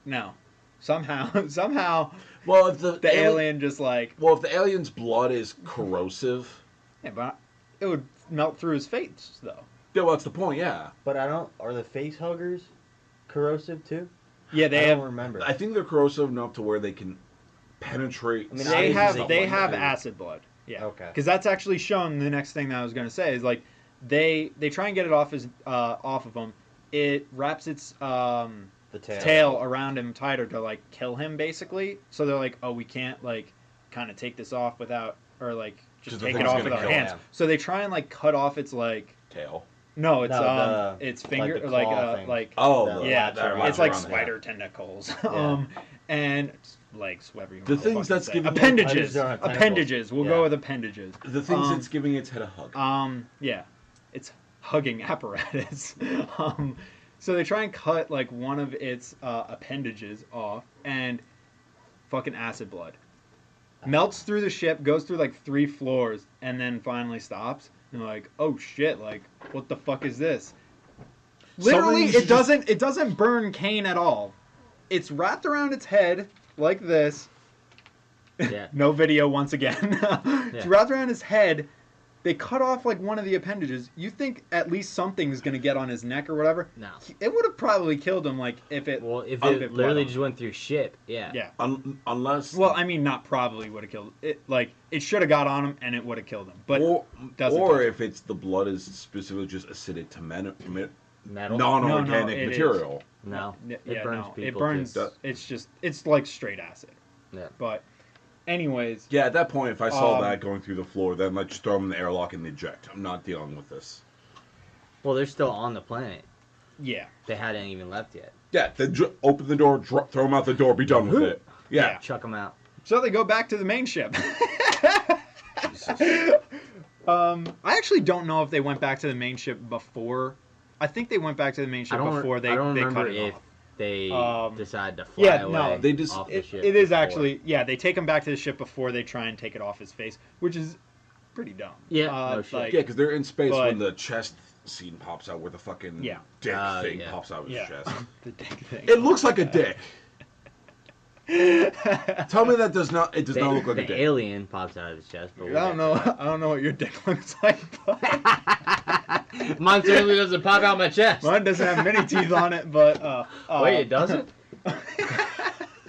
no, somehow. Well, if the Alien just like. Well, if the alien's blood is corrosive. Yeah, but it would melt through his face though. Yeah, well, that's the point. Yeah. But are the face huggers corrosive too? Yeah, I they don't have. remember. I think they're corrosive enough to where they can penetrate. I mean, They have stuff they like have that. acid blood. Yeah. Okay. Because that's actually shown. The next thing that I was going to say is like they try and get it off of him. It wraps its The tail around him tighter to like kill him basically. So they're like, oh, we can't like kind of take this off without or like just the take it thing's off gonna with our kill hands. him. So they try and like cut off its like Tail. no, it's No, its like finger the like claw thing. like Oh, The yeah, latch around it's like around the spider tentacles. Yeah. And legs, whatever you The want things to that's say. giving you- appendages. Spiders don't have tentacles. Appendages. We'll Yeah. go with appendages. The things Um, it's giving its head a hug. Yeah, it's hugging apparatus. So they try and cut like one of its appendages off, and fucking acid blood melts through the ship, goes through like 3 floors, and then finally stops. And they're like, "Oh shit! Like, what the fuck is this?" Literally, Somebody's it doesn't burn Kane at all. It's wrapped around its head like this. Yeah. No video once again. It's wrapped around his head. They cut off like one of the appendages. You think at least something's gonna get on his neck or whatever? No. It would have probably killed him, like if it. Well, if if it bled literally him. just went through ship, yeah. Yeah. Unless. Well, I mean, not probably would have killed it. Like it should have got on him and it would have killed him. But or doesn't or touch if it's the blood is specifically just acidic to Metal. non-organic No, it material. No. yeah, It burns It people. burns. just- It's like straight acid. Yeah. But, anyways, Yeah, at that point, if I saw that going through the floor, then let's just throw them in the airlock and eject. I'm not dealing with this. Well, they're still on the planet. yeah. They hadn't even left yet. Yeah, then open the door, throw them out the door, be done with it. Yeah. Yeah. Chuck them out. So they go back to the main ship. I actually don't know if they went back to the main ship before. I think they went back to the main ship before they I don't cut remember it if off. they decided to fly yeah, away no, they just- off the It, ship. it is before. actually, yeah, they take him back to the ship before they try and take it off his face, which is pretty dumb. Yeah, no shit. like, Yeah, because they're in space But- when the chest scene pops out, where the fucking Yeah. dick thing yeah. pops out of his Yeah. chest. the dick thing. It looks like a dick. Tell me that does not. It does The, not look like the a dick. alien pops out of his chest. But I don't know. I don't know what your dick looks like. But Mine certainly doesn't pop out my chest. mine doesn't have many teeth on it, but Wait, it doesn't?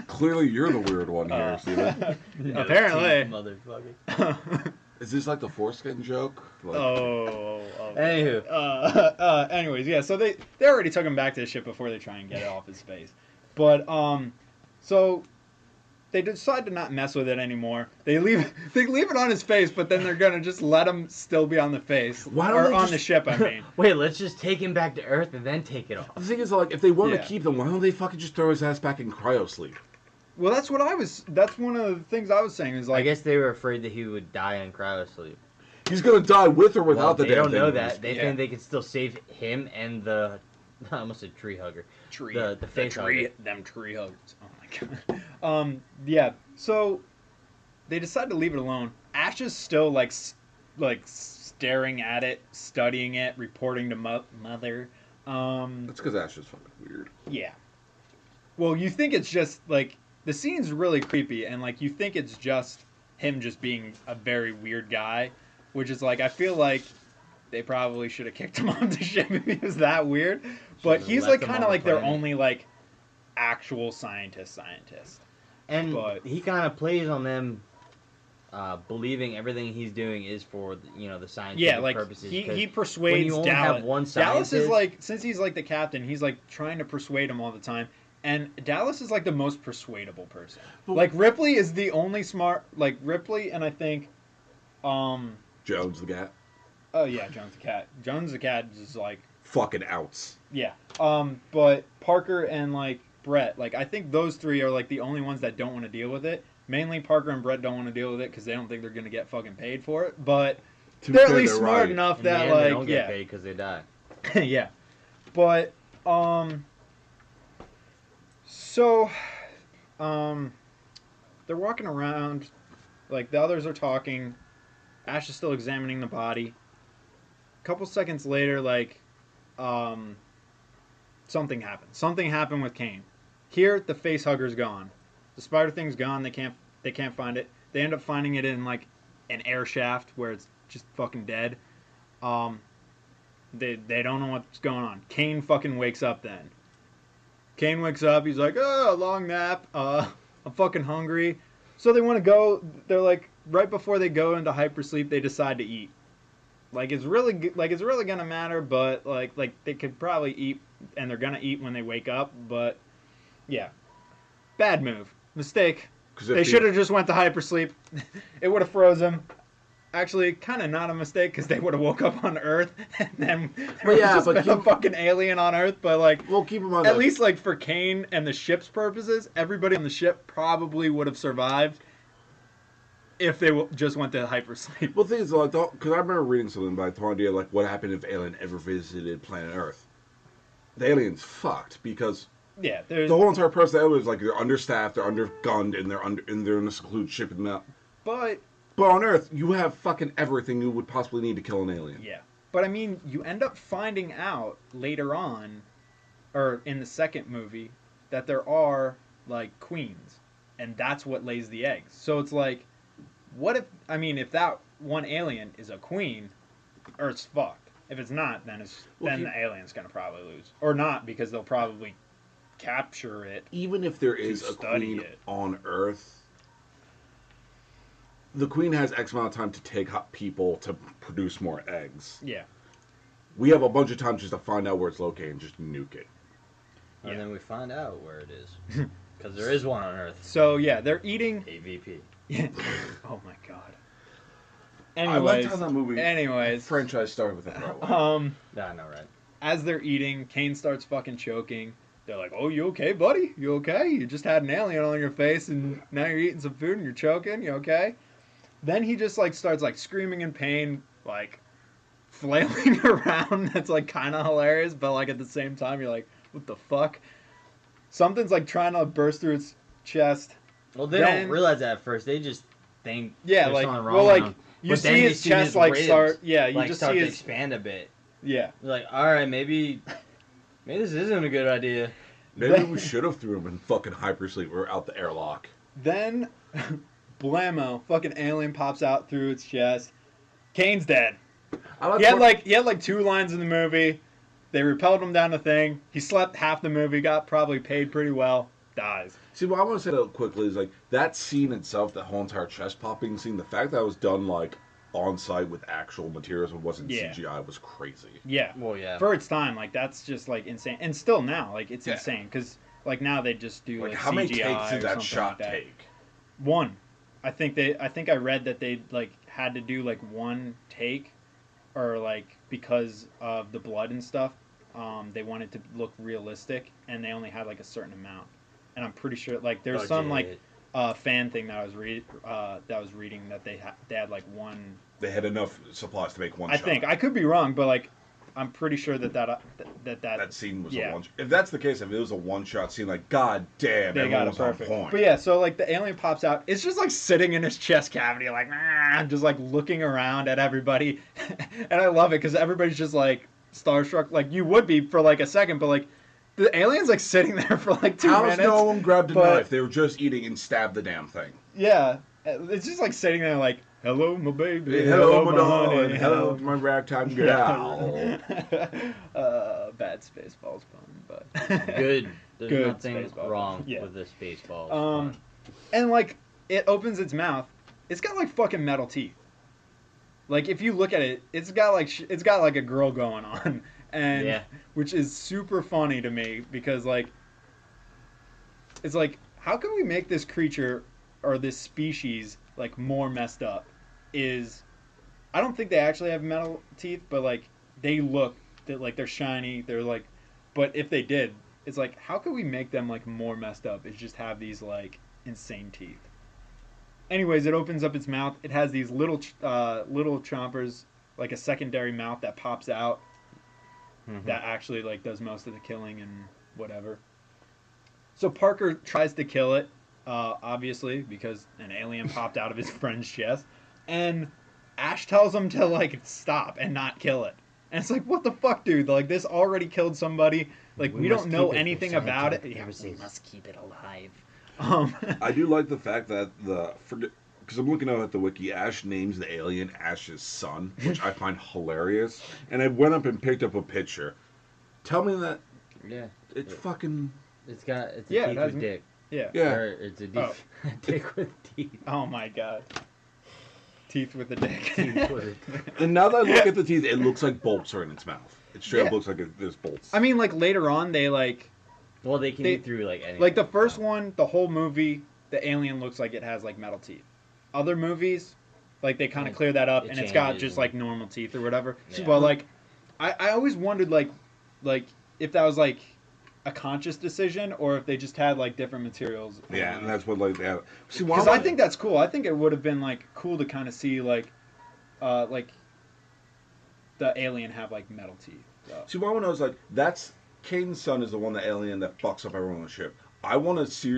Clearly, you're the weird one here, Steven. Apparently. Motherfucker. Is this like the foreskin joke? Like, Oh. Anywho. Anyways, yeah. So they already took him back to the ship before they try and get it off his face, but so they decide to not mess with it anymore. They leave it on his face, but then they're gonna just let him still be on the face Why don't or they on just- the ship. I mean, Wait, let's just take him back to Earth and then take it off. The thing is, like, if they want Yeah. to keep them, why don't they fucking just throw his ass back in cryo sleep? Well, that's what I was. That's one of the things I was saying. Is like, I guess they were afraid that he would die in cryosleep. He's gonna die with or without Well, the they damn don't thing. know that. They Yeah. think they can still save him and the. I almost said tree hugger. The face hugger. them tree huggers. Oh my god. Yeah. So they decide to leave it alone. Ash is still like staring at it, studying it, reporting to mother. That's because Ash is fucking weird. Yeah. Well, you think it's just like the scene's really creepy, and like you think it's just him just being a very weird guy, which is like I feel like they probably should have kicked him off the ship if he was that weird. But Should've he's left like him kind on of the like their planet. only like actual scientist. And But- he kind of plays on them believing everything he's doing is for the scientific Yeah, like purposes. he 'cause when persuades you only Dallas. have one Dallas is scientist- like, since he's like the captain, he's like trying to persuade him all the time. And Dallas is like the most persuadable person. Like Ripley is the only smart. Like Ripley and I think, Jones the cat. oh yeah, Jones the cat. Jones the cat is like Fucking outs. yeah. But Parker and like Brett, like I think those three are like the only ones that don't want to deal with it. Mainly Parker and Brett don't want to deal with it because they don't think they're gonna get fucking paid for it. But To be they're at fair, least they're smart right. enough in the that end, they like don't yeah. get paid because they die. Yeah. But so they're walking around, like the others are talking. Ash is still examining the body. A couple seconds later, like something happened. Something happened with Kane. Here the face hugger's gone. The spider thing's gone. They can't find it. They end up finding it in like an air shaft where it's just fucking dead. They don't know what's going on. Kane fucking wakes up then. Kane wakes up, he's like, oh, long nap, I'm fucking hungry. So they want to go, they're like, right before they go into hypersleep, they decide to eat. Like, it's really gonna matter, but, like they could probably eat, and they're gonna eat when they wake up, but, yeah. Bad move. Mistake. They should have just went to hypersleep. It would have froze them. Actually, kind of not a mistake because they would have woke up on Earth and then there would have just been a fucking alien on Earth. But like, Well, keep in mind at that- least like for Kane and the ship's purposes, everybody on the ship probably would have survived if they just went to hypersleep. Well, the thing is, like, because I remember reading something about the idea, like, what happened if alien ever visited planet Earth? The alien's fucked because Yeah, the whole entire purpose of the alien is like they're understaffed, they're undergunned, and they're in a secluded ship in the mountain. but But on Earth, you have fucking everything you would possibly need to kill an alien. yeah, but I mean, you end up finding out later on, or in the second movie, that there are like queens, and that's what lays the eggs. So it's like, what if that one alien is a queen, Earth's fucked. If it's not, then the alien's gonna probably lose, or not because they'll probably capture it. Even if there is a study queen it. on Earth, the queen has X amount of time to take hot people to produce more eggs. Yeah, We have a bunch of time just to find out where it's located and just nuke it. And Yeah. then we find out where it is. Because there is one on Earth. so yeah, they're eating. AVP. Oh my god. I liked Anyways, how that movie anyways, franchise started with that. Yeah, I know, right? as they're eating, Kane starts fucking choking. They're like, "Oh, you okay, buddy? You okay? You just had an alien on your face, and now you're eating some food and you're choking. You okay?" Then he just like starts like screaming in pain, like flailing around. That's like kind of hilarious, but like at the same time, you're like, "What the fuck?" Something's like trying to burst through its chest. Well, they Then- don't realize that at first. They just think Yeah, there's like something wrong well, with like them. you But then see you his see chest his like ribs, start. Yeah, you like just start see to his. expand a bit. Yeah. You're like, all right, maybe this isn't a good idea. Maybe we should have threw him in fucking hypersleep or out the airlock. Then, blammo, fucking alien pops out through its chest. Kane's dead. I He had like 2 lines in the movie. They repelled him down the thing. He slept half the movie. Got probably paid pretty well. Dies. See, what I want to say though quickly is like that scene itself, that whole entire chest popping scene, the fact that it was done like on site with actual materials and wasn't Yeah. CGI was crazy. Yeah. Well, yeah. For its time, like that's just like insane. And still now, like it's Yeah. insane because like now they just do Like like how many CGI takes did or that something shot like that. take? One. I think I read that they like had to do like one take, or like because of the blood and stuff. They wanted to look realistic, and they only had like a certain amount. and I'm pretty sure like there's Budget. some like fan thing that I was reading that they had like one. They had enough supplies to make one I shot. think I could be wrong, but like I'm pretty sure that scene was yeah. a one. If that's the case, if it was a one-shot scene, like god damn, they got everyone it was on perfect. point. But yeah, so like the alien pops out. It's just like sitting in his chest cavity, like just like looking around at everybody, and I love it because everybody's just like starstruck, like you would be for like a second, but like the alien's like sitting there for like 2 minutes. How's no one grabbed a but- knife? They were just eating and stabbed the damn thing. Yeah, it's just like sitting there, like hello, my baby, Hello, my honey, darling. Hello, my ragtime gal. Bad Spaceballs pun, but Good. There's Good nothing Spaceballs. wrong Yeah. with the Spaceballs. And like it opens its mouth, it's got like fucking metal teeth. Like if you look at it, it's got like a grill going on, and Yeah. which is super funny to me because like it's like how can we make this creature or this species like more messed up? I don't think they actually have metal teeth, but like they look that like they're shiny, they're like, but if they did, it's like how could we make them like more messed up? Is just have these like insane teeth. Anyways, it opens up its mouth. It has these little chompers, like a secondary mouth that pops out. That actually like does most of the killing and whatever. So Parker tries to kill it, obviously because an alien popped out of his friend's chest, and Ash tells him to like stop and not kill it. And it's like, what the fuck, dude? Like this already killed somebody. Like we don't know anything about it. Yeah, we must keep it alive. I do like the fact that because I'm looking at the wiki, Ash names the alien Ash's son, which I find hilarious. And I went up and picked up a picture. Tell me that yeah. it's fucking... It's a Yeah, teeth it has with dick. Yeah. Yeah. Or it's a dick with teeth. Oh my god. Teeth with the dick. Teeth with And now that I look at the teeth, it looks like bolts are in its mouth. It straight Yeah. up looks like there's bolts. I mean, like later on, they like well, they can eat through like anything. Like the first one, the whole movie, the alien looks like it has like metal teeth. Other movies, like they kind of clear that up, It and it's got changes just and- like normal teeth or whatever. Yeah. But like, I always wondered like if that was like a conscious decision or if they just had like different materials. Yeah, and that's what like they have. See, why Because am I think that's cool. I think it would have been like cool to kind of see like the alien have like metal teeth. See, why when I was like, that's Caden's son is the one, the alien that fucks up everyone on the ship. I want to see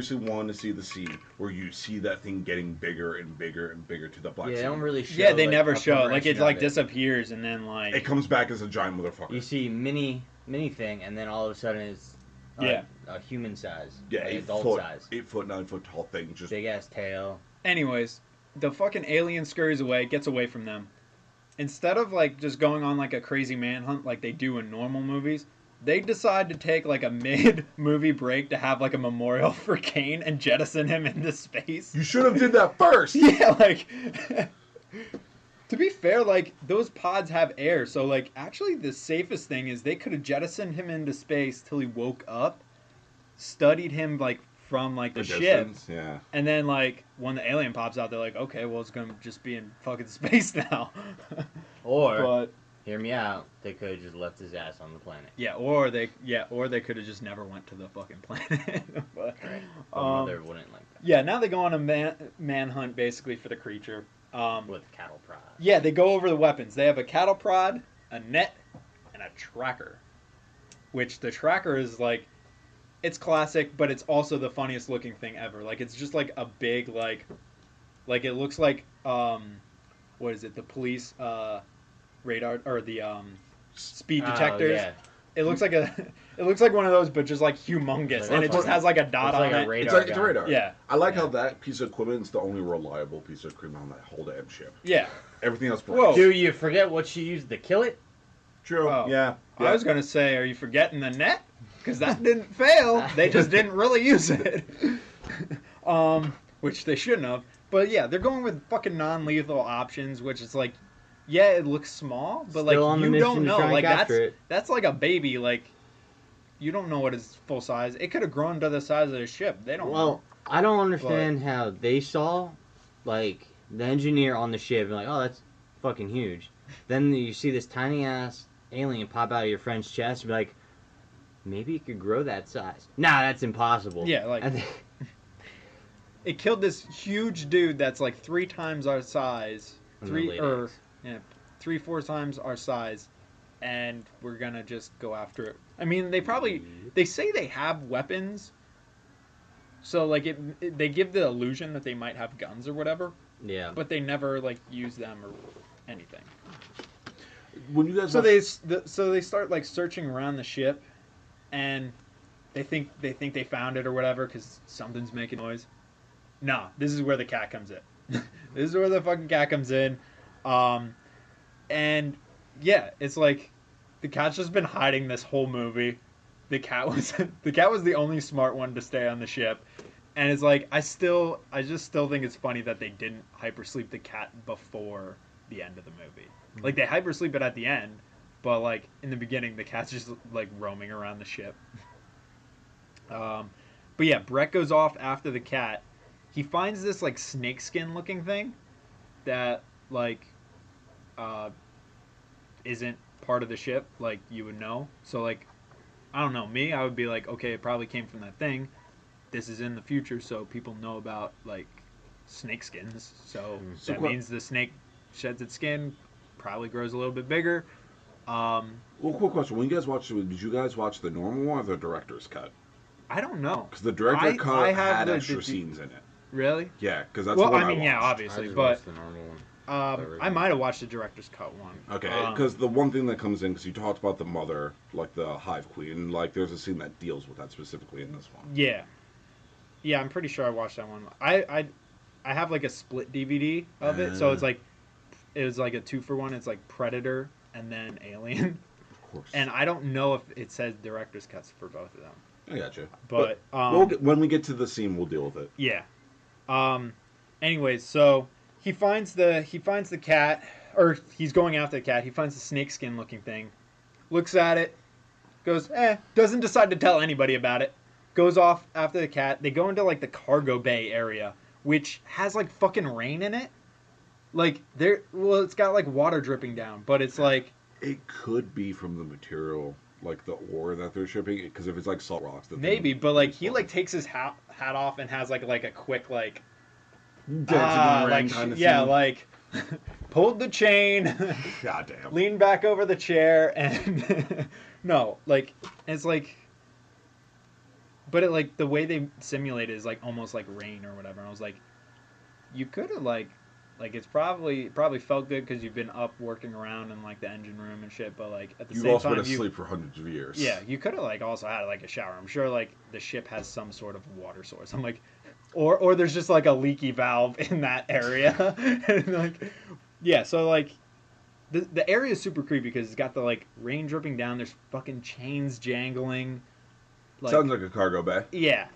the scene where you see that thing getting bigger and bigger and bigger to the black. Yeah, they scene. don't really show. Yeah, they like, never a show it. Like progression it like of disappears and then like It comes back as a giant motherfucker. You see mini thing, and then all of a sudden it's a human size. Yeah, like 8 adult foot, size. 8 foot, 9 foot tall thing. Just Big ass tail. Anyways, the fucking alien scurries away, gets away from them. Instead of like just going on like a crazy manhunt like they do in normal movies, they decide to take like a mid-movie break to have like a memorial for Kane and jettison him into space. you should have did that first. Yeah, like to be fair, like those pods have air, so like actually the safest thing is they could have jettisoned him into space till he woke up, studied him like from like the ship, distance, yeah. and then like when the alien pops out, they're like, okay, well it's gonna just be in fucking space now. Or But hear me out. They could have just left his ass on the planet. yeah, or they could have just never went to the fucking planet. But, Right. But mother wouldn't like that. yeah, now they go on a manhunt basically for the creature. With cattle prod. Yeah, they go over the weapons. They have a cattle prod, a net, and a tracker. Which the tracker is like, it's classic, but it's also the funniest looking thing ever. Like it's just like a big like it looks like what is it? The police radar or the speed detectors. Yeah. It looks like one of those, but just like humongous, Like and it just has like a dot Looks on like a it. radar. It's a radar. Yeah. I like Yeah. how that piece of equipment is the only reliable piece of equipment on that whole damn ship. Yeah. Everything else Whoa. breaks. Do you forget what she used to kill it? True. Oh. Yeah. I was gonna say, are you forgetting the net? Because that didn't fail. They just didn't really use it. Which they shouldn't have. But yeah, they're going with fucking non-lethal options, which is like, yeah, it looks small, but Still on like the you mission don't to know. try and Like capture it. that's like a baby. Like you don't know what is full size. It could have grown to the size of the ship. They don't know. Well, I don't understand how they saw, like, the engineer on the ship and like, oh, that's fucking huge. Then you see this tiny ass alien pop out of your friend's chest and be like, maybe it could grow that size. Nah, that's impossible. Yeah, like it killed this huge dude that's like 3 times our size, On the late eggs. 3-4 times our size, and we're gonna just go after it. I mean, they say they have weapons, so like they give the illusion that they might have guns or whatever, Yeah. but they never like use them or anything. When you guys So they start like searching around the ship, and they think they found it or whatever because something's making noise. No, this is where the cat comes in. This is where the fucking cat comes in, and yeah, it's like the cat's just been hiding this whole movie. The cat was the only smart one to stay on the ship, and it's like I just still think it's funny that they didn't hypersleep the cat before the end of the movie. Like they hypersleep it at the end, but like in the beginning, the cat's just like roaming around the ship. But yeah, Brett goes off after the cat. He finds this like snakeskin looking thing that like isn't part of the ship, like you would know. So like I don't know, I would be like, okay, it probably came from that thing. This is in the future, so people know about like snakeskins. So that means the snake sheds its skin, probably grows a little bit bigger. Well, quick question: when you guys watched it, did you guys watch the normal one or the director's cut? I don't know. Because the director's cut had extra scenes in it. Really? Yeah, because that's well, the one I mean, yeah, watched. obviously, but the normal one. I might have watched the director's cut one. Okay, because the one thing that comes in, because you talked about the mother, like the hive queen, and like there's a scene that deals with that specifically in this one. Yeah, I'm pretty sure I watched that one. I have like a split DVD of it, so it's like it was like a 2-for-1. It's like Predator and then Alien. Of course. And I don't know if it says director's cuts for both of them. I gotcha. But when we get to the scene, we'll deal with it. Yeah. Anyways, so he finds the cat, or he's going after the cat. He finds the snakeskin looking thing, looks at it, goes, doesn't decide to tell anybody about it, goes off after the cat. They go into like the cargo bay area, which has like fucking rain in it. Like it's got like water dripping down, but it's like it could be from the material, like the ore that they're shipping. Because if it's like salt rocks, maybe. But like he like takes his hat off and has like a quick like kind of yeah, scene. like pulled the chain, goddamn, leaned back over the chair, and no, like it's like, but it like the way they simulate it is like almost like rain or whatever. And I was like, you could have like it's probably felt good because you've been up working around in like the engine room and shit. But like at the you've same also time, been asleep for hundreds of years. Yeah, you could have like also had like a shower. I'm sure like the ship has some sort of water source. I'm like, or there's just like a leaky valve in that area. And like, yeah, so like the area is super creepy because it's got the like rain dripping down. There's fucking chains jangling. Like, sounds like a cargo bay. Yeah,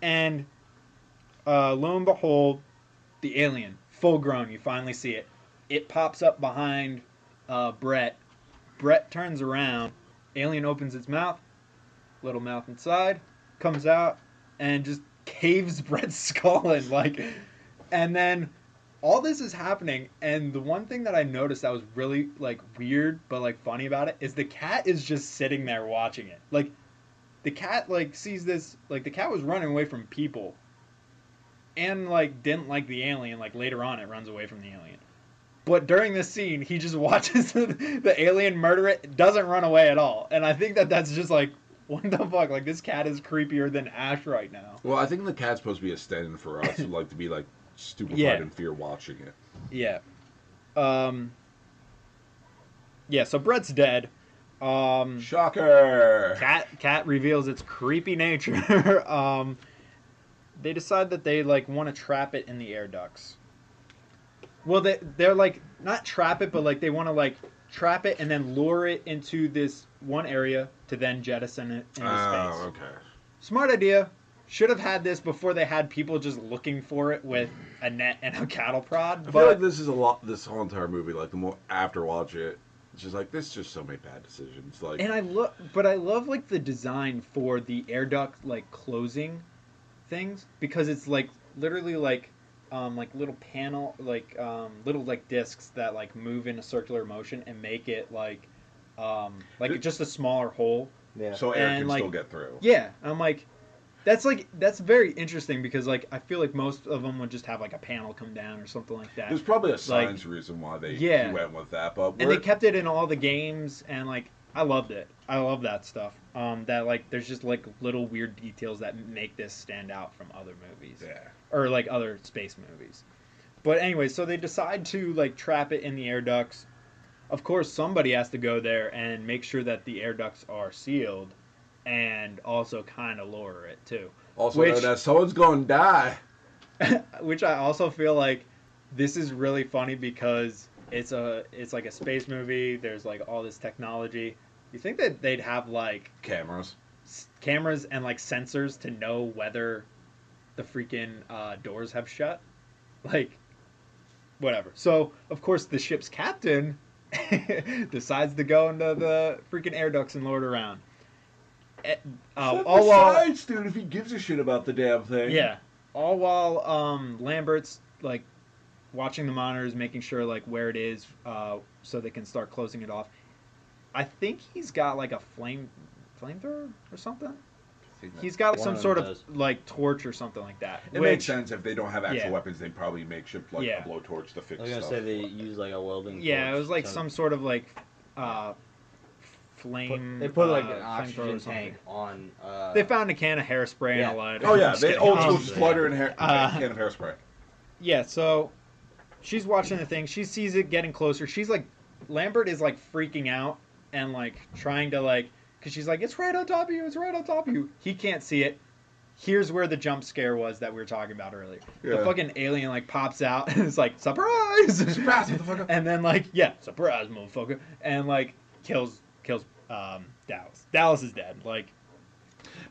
and lo and behold, the alien. Full grown, you finally see it. It pops up behind Brett. Brett turns around. Alien opens its mouth. Little mouth inside. Comes out and just caves Brett's skull in. Like, and then all this is happening. And the one thing that I noticed that was really like weird but like funny about it is the cat is just sitting there watching it. Like, the cat like sees this. Like, the cat was running away from people. And, like, didn't like the alien. Like, later on, it runs away from the alien. But during this scene, he just watches the alien murder it. Doesn't run away at all. And I think that's just, like, what the fuck? Like, this cat is creepier than Ash right now. Well, I think the cat's supposed to be a stand-in for us. Who like to be, like, stupefied in fear watching it. Yeah. Yeah, so Brett's dead. Shocker! Cat reveals its creepy nature. They decide that they like want to trap it in the air ducts. Well, they're like not trap it, but like they want to like trap it and then lure it into this one area to then jettison it into space. Oh, okay. Smart idea. Should have had this before they had people just looking for it with a net and a cattle prod. I feel like this is a lot. This whole entire movie, like the more after watch it, it's just like this. Just so many bad decisions. Like, and I love like the design for the air duct like closing things because it's like literally like little panel little like discs that like move in a circular motion and make it like just a smaller hole Yeah. So air And, can like, still get through. Yeah, I'm like, that's very interesting because like I feel like most of them would just have like a panel come down or something like that. There's probably a science reason why they went with that, but and they kept it in all the games, and like I loved it. I love that stuff. That like there's just like little weird details that make this stand out from other movies, or like other space movies. But anyway, so they decide to like trap it in the air ducts. Of course, somebody has to go there and make sure that the air ducts are sealed, and also kind of lower it too. Also known as someone's gonna die. Which I also feel like this is really funny because it's like a space movie. There's like all this technology. You think that they'd have like cameras and like sensors to know whether the freaking doors have shut? Like, whatever. So of course the ship's captain decides to go into the freaking air ducts and lower it around. All while, dude, if he gives a shit about the damn thing. Yeah. All while Lambert's like watching the monitors, making sure like where it is, so they can start closing it off. I think he's got like a flamethrower or something. He's got some sort of like torch or something like that. It makes sense if they don't have actual weapons, they'd probably makeshift like a blowtorch to fix stuff. I was gonna say they use like a welding. Yeah, it was like some sort of like flame. They put like an oxygen tank on. They found a can of hairspray and a lighter. Oh yeah, they old school splitter and can of hairspray. Yeah, so she's watching the thing. She sees it getting closer. She's like, Lambert is like freaking out and like trying to like, because she's like, it's right on top of you. It's right on top of you. He can't see it. Here's where the jump scare was that we were talking about earlier. Yeah. The fucking alien like pops out and it's like, surprise! Surprise, motherfucker! And then like, yeah, surprise, motherfucker! And like kills Dallas. Dallas is dead. Like,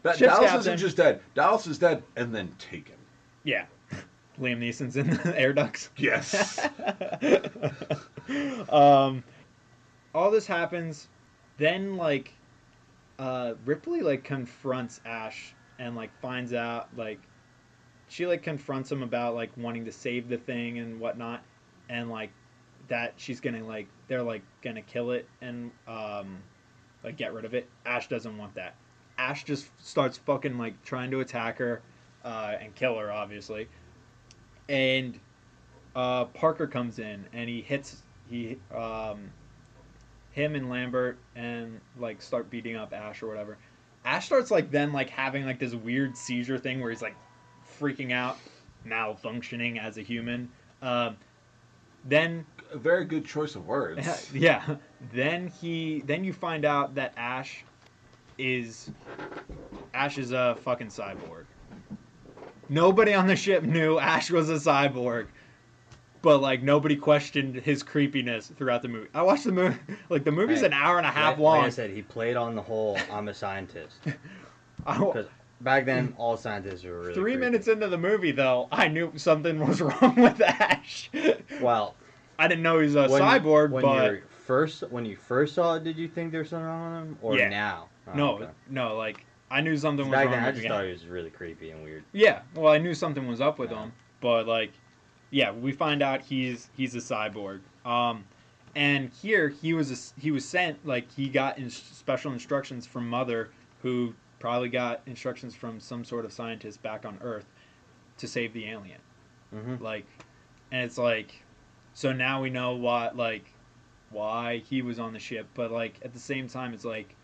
Dallas isn't just dead. Dallas is dead and then taken. Yeah. Liam Neeson's in the air ducts. Yes. All this happens, then like Ripley like confronts Ash and like finds out like she like confronts him about like wanting to save the thing and whatnot, and like that she's gonna like they're like gonna kill it and like get rid of it. Ash doesn't want that. Ash just starts fucking like trying to attack her and kill her, obviously. And Parker comes in and he hits him and Lambert and like start beating up Ash or whatever. Ash starts like then like having like this weird seizure thing where he's like freaking out, malfunctioning as a human. Then a very good choice of words. Yeah. Then you find out that Ash is a fucking cyborg. Nobody on the ship knew Ash was a cyborg, but like nobody questioned his creepiness throughout the movie. I watched the movie, like the movie's an hour and a half long. Like I said, he played on the whole I'm a scientist. Because back then, all scientists were really 3 minutes into the movie, though, I knew something was wrong with Ash. Well, I didn't know he was a cyborg, but when you first saw it, did you think there was something wrong with him, or now? Oh, no, like I knew something was back wrong. Back then, with I just thought he was really creepy and weird. Yeah, well, I knew something was up with him, but like, yeah, we find out he's a cyborg. And here he was sent, like he got special instructions from Mother, who probably got instructions from some sort of scientist back on Earth to save the alien. Mm-hmm. Like, and it's like, so now we know why he was on the ship, but like at the same time, it's like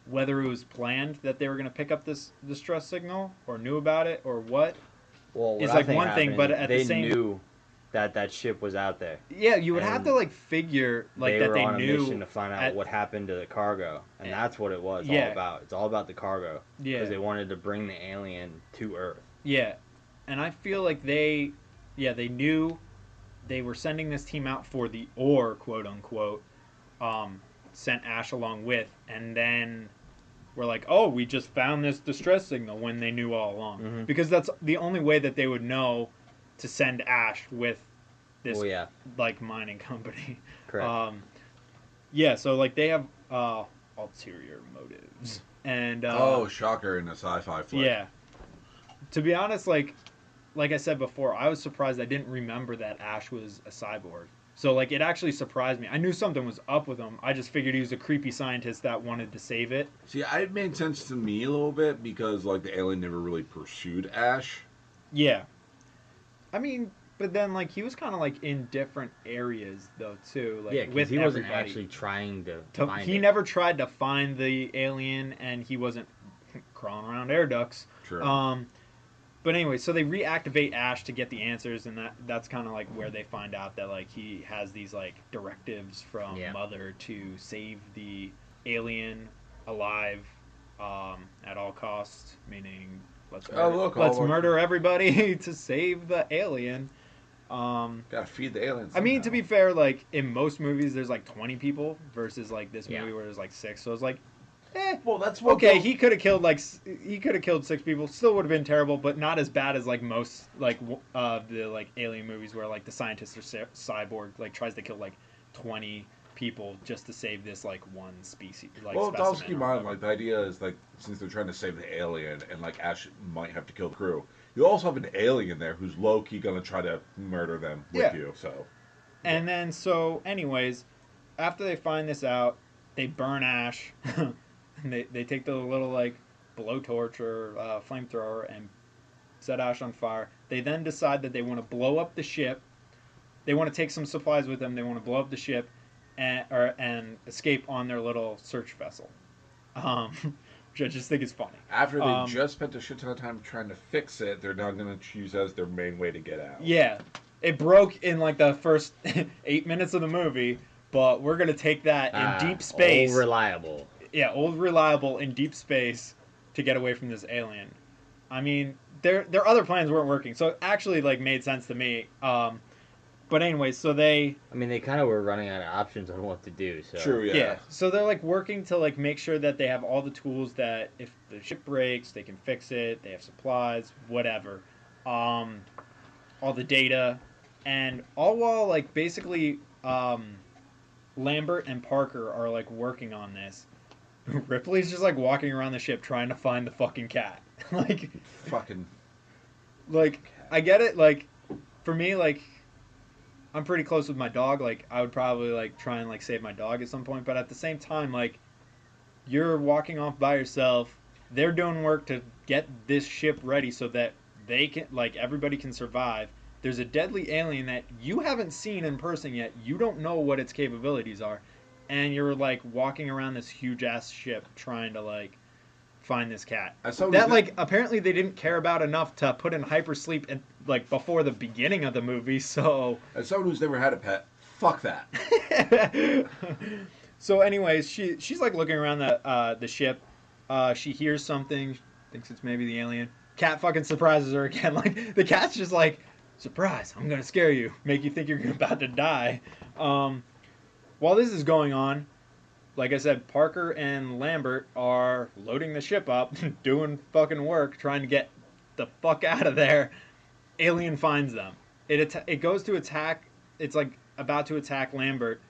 whether it was planned that they were going to pick up this distress signal or knew about it or what. Well, is like one thing, but at the same they knew that ship was out there. Yeah, you would have to like figure like that they were on knew a mission to find out what happened to the cargo, and that's what it was all about. It's all about the cargo. Yeah, because they wanted to bring the alien to Earth. Yeah, and I feel like they knew they were sending this team out for the ore, quote unquote. Sent Ash along with, and then we're like, oh, we just found this distress signal when they knew all along, because that's the only way that they would know to send Ash with this like mining company. Correct. Yeah, so like they have ulterior motives, and shocker in a sci-fi flick. Yeah. To be honest, like I said before, I was surprised I didn't remember that Ash was a cyborg. So, like, it actually surprised me. I knew something was up with him. I just figured he was a creepy scientist that wanted to save it. See, it made sense to me a little bit because, like, the alien never really pursued Ash. Yeah. I mean, but then, like, he was kind of, like, in different areas, though, too. Like, Yeah, because he wasn't actually trying to find He it. never tried to find the alien, and he wasn't crawling around air ducts. Sure. But anyway, so they reactivate Ash to get the answers, and that's kind of like where they find out that like he has these like directives from Mother to save the alien alive at all costs, meaning let's murder everybody to save the alien. Gotta feed the aliens. I mean, to be fair, like in most movies, there's like 20 people versus like this movie where there's like 6. So it's like, well, that's what okay. He could have killed 6 people. Still would have been terrible, but not as bad as like most like the like alien movies where like the scientist or cyborg like tries to kill like 20 people just to save this like one species. Like, well, also keep in mind, like the idea is like since they're trying to save the alien and like Ash might have to kill the crew, you also have an alien there who's low key gonna try to murder them with you. So, and then anyways, after they find this out, they burn Ash. And they take the little like blowtorch or flamethrower and set Ash on fire. They then decide that they want to blow up the ship. They want to take some supplies with them. They want to blow up the ship and escape on their little search vessel, which I just think is funny. After they just spent a shit ton of time trying to fix it, they're now going to choose as their main way to get out. Yeah, it broke in like the first 8 minutes of the movie, but we're going to take that in deep space. Old reliable. Yeah, old reliable in deep space to get away from this alien. I mean, their other plans weren't working, so it actually like made sense to me. But anyway, so they kind of were running out of options on what to do. So true, yeah. So they're like working to like make sure that they have all the tools that if the ship breaks, they can fix it. They have supplies, whatever, all the data, and all while like basically Lambert and Parker are like working on this. Ripley's just like walking around the ship trying to find the fucking cat. Like fucking like I get it, like for me, like I'm pretty close with my dog. Like I would probably like try and like save my dog at some point, but at the same time, like you're walking off by yourself. They're doing work to get this ship ready so that they can like everybody can survive. There's a deadly alien that you haven't seen in person yet. You don't know what its capabilities are. And you're like walking around this huge ass ship trying to like find this cat that like apparently they didn't care about enough to put in hypersleep and like before the beginning of the movie. So as someone who's never had a pet, fuck that. So anyways, she's like looking around the ship. She hears something, thinks it's maybe the alien. Cat fucking surprises her again. Like the cat's just like, surprise, I'm gonna scare you, make you think you're about to die. While this is going on, like I said, Parker and Lambert are loading the ship up, doing fucking work, trying to get the fuck out of there. Alien finds them. It goes to attack. It's like about to attack Lambert.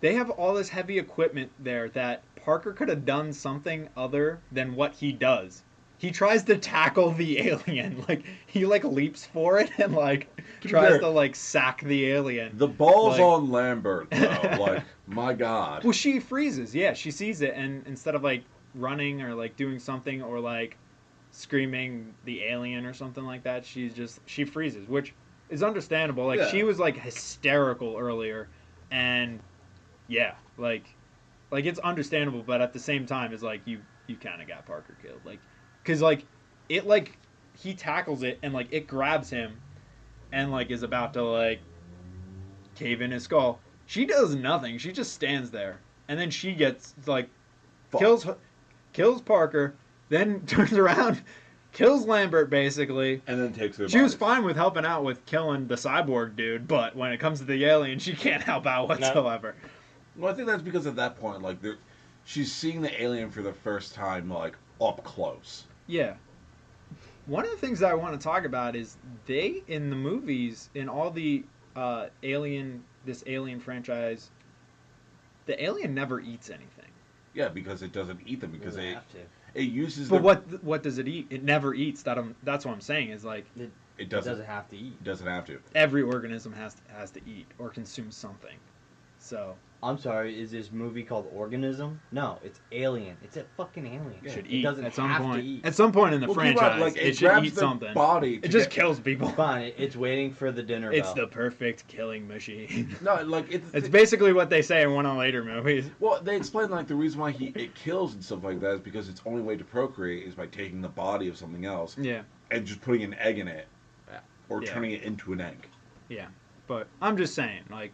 They have all this heavy equipment there that Parker could have done something other than what he does. He tries to tackle the alien. Like he like leaps for it and like tries to like sack the alien. The ball's like, on Lambert though. Like my god. Well, she freezes. Yeah, she sees it, and instead of like running or like doing something or like screaming the alien or something like that, she freezes, which is understandable. Like she was like hysterical earlier, and yeah, like it's understandable, but at the same time, it's like you kind of got Parker killed, like. Because, like, it, like, he tackles it, and, like, it grabs him, and, like, is about to, like, cave in his skull. She does nothing. She just stands there. And then she gets, like, kills Parker, then turns around, kills Lambert, basically. And then takes her She was fine with helping out with killing the cyborg dude, but when it comes to the alien, she can't help out whatsoever. No. Well, I think that's because at that point, like, she's seeing the alien for the first time, like, up close. Yeah. One of the things that I want to talk about is they, in the movies, in all the alien franchise, the alien never eats anything. Yeah, because it doesn't eat them, because it uses But what does it eat? It never eats. That's what I'm saying, is like... It doesn't have to eat. It doesn't have to. Every organism has to eat or consume something. So I'm sorry, is this movie called Organism? No, it's Alien. It's a fucking alien. it should It eat doesn't at some have point. to eat. At some point in the Well, franchise, like, it should grabs eat their something. Body It just kills people. Fine, it's waiting for the dinner It's bell. the perfect killing machine. No, like It's basically what they say in one of the later movies. Well, they explain like the reason why it kills and stuff like that is because its only way to procreate is by taking the body of something else Yeah, and just putting an egg in it, or Yeah. turning it into an egg. yeah. But I'm just saying, like,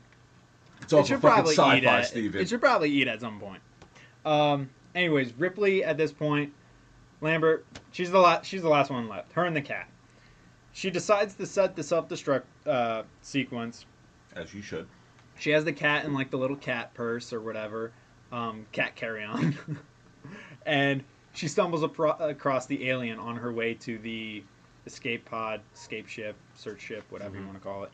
It's all it should for fucking probably eat sci-fi, at. Steven. It should probably eat at some point. Anyways, Ripley at this point, Lambert, she's the last one left. Her and the cat. She decides to set the self-destruct sequence. As you should. She has the cat in like the little cat purse or whatever, cat carry-on, and she stumbles across the alien on her way to the escape pod, escape ship, search ship, whatever you want to call it.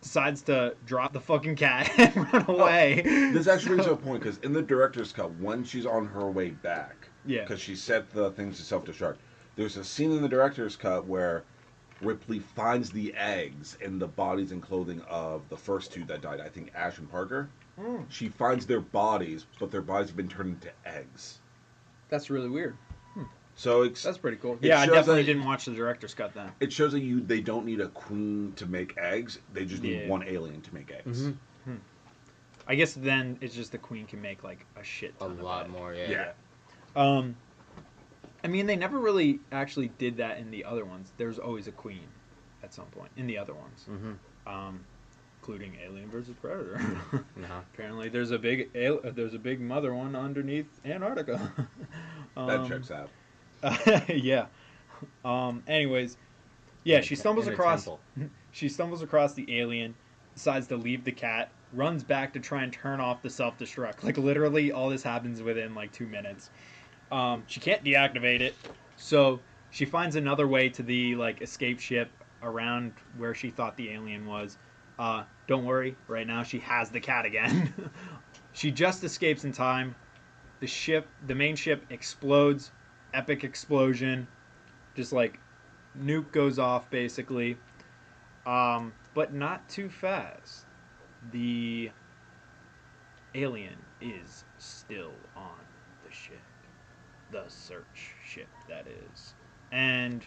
Decides to drop the fucking cat and run away. This actually brings up a point, because in the director's cut, when she's on her way back, Yeah. because she set the things to self-destruct, there's a scene in the director's cut where Ripley finds the eggs in the bodies and clothing of the first two that died, I think Ash and Parker. She finds their bodies, but their bodies have been turned into eggs. That's really weird. So That's pretty cool. It Yeah, I shows definitely that- didn't watch the director's cut then. it shows that they don't need a queen to make eggs. They just need Yeah. one alien to make eggs. I guess then it's just the queen can make like a shit A ton of lot it. more, Yeah. I mean, they never really actually did that in the other ones. There's always a queen at some point in the other ones, including Alien versus Predator. No. Apparently, there's a big mother one underneath Antarctica. That checks out. Yeah. Anyways, yeah, she stumbles In a across. temple. She stumbles across the alien, decides to leave the cat, runs back to try and turn off the self-destruct. Like literally, all this happens within like 2 minutes. She can't deactivate it, so she finds another way to the like escape ship around where she thought the alien was. Don't worry, right now she has the cat again. She just escapes in time. The main ship explodes. Epic explosion. Just like nuke goes off basically. But not too fast. The alien is still on the ship. The search ship, that is. And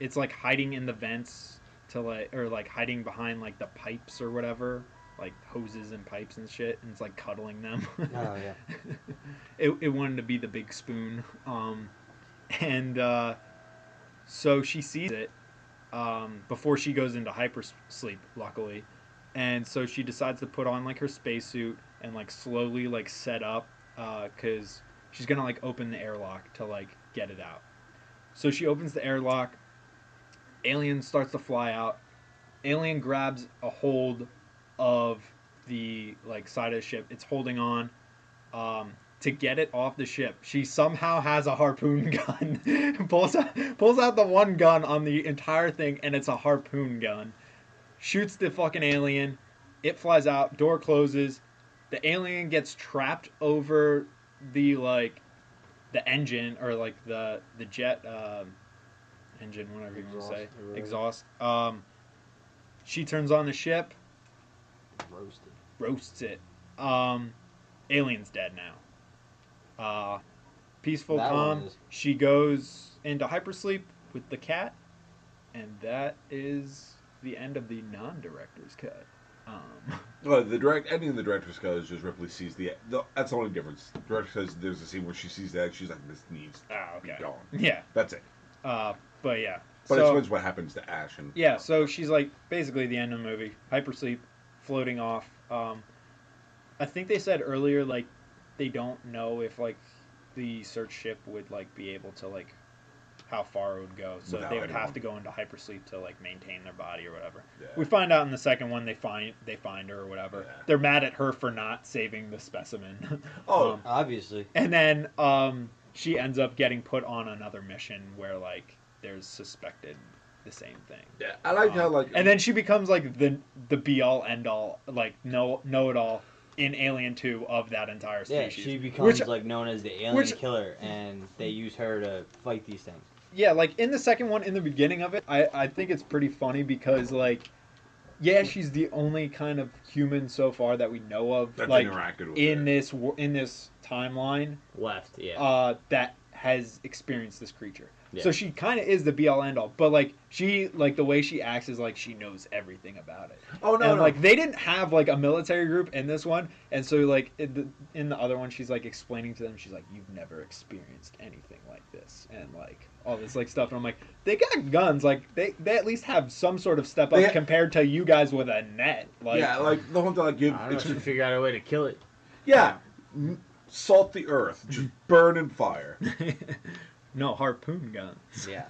it's like hiding in the vents or like hiding behind like the pipes or whatever, like hoses and pipes and shit, and it's like cuddling them. Oh, yeah. It wanted to be the big spoon. So she sees it before she goes into hypersleep, luckily. And so she decides to put on like her spacesuit and like slowly like set up because she's gonna like open the airlock to like get it out. So she opens the airlock. Alien starts to fly out. Alien grabs a hold of the like side of the ship. It's holding on to get it off the ship. She somehow has a harpoon gun. pulls out the one gun on the entire thing, and it's a harpoon gun. Shoots the fucking alien. It flies out. Door closes. The alien gets trapped over the like the engine or like the jet engine, whatever you want to say, exhaust. She turns on the ship. Roasts it. Alien's dead now. Peaceful, That calm. one is- She goes into hypersleep with the cat, and that is the end of the non-director's cut. Well, the ending of the director's cut is just Ripley sees that's the only difference. The director says there's a scene where she sees the egg. She's like, this needs to be gone. Yeah. That's it. But yeah. But So- it explains what happens to Ash and Yeah, so she's like basically the end of the movie. Hypersleep, floating off. I think they said earlier like they don't know if like the search ship would like be able to like how far it would go. So Without they would anyone. have to go into hypersleep to like maintain their body or whatever. Yeah. We find out in the second one they find her or whatever. Yeah. They're mad at her for not saving the specimen. Oh. Obviously. And then she ends up getting put on another mission where like there's suspected the same thing. Yeah, I like how like And then she becomes like the be all end all, like know it all in Alien 2 of that entire Yeah, species. she becomes Which- like known as the alien which- killer, and they use her to fight these things. yeah, like in the second one, in the beginning of it, I think it's pretty funny because like, yeah, she's the only kind of human so far that we know of, That's like interacted with in it. this timeline, Left, yeah. that has experienced this creature. Yeah. So she kind of is the be all end all, but like she, like the way she acts is like she knows everything about it. Oh no, And no. like they didn't have like a military group in this one, and so like in the other one, she's like explaining to them, she's like, "You've never experienced anything like this," and like all this like stuff. And I'm like, they got guns, like they at least have some sort of step up compared to you guys with a net. Like, yeah, like the whole time, like I don't know, should figure out a way to kill it. yeah, salt the earth, just burn and fire. no, harpoon guns. Yeah.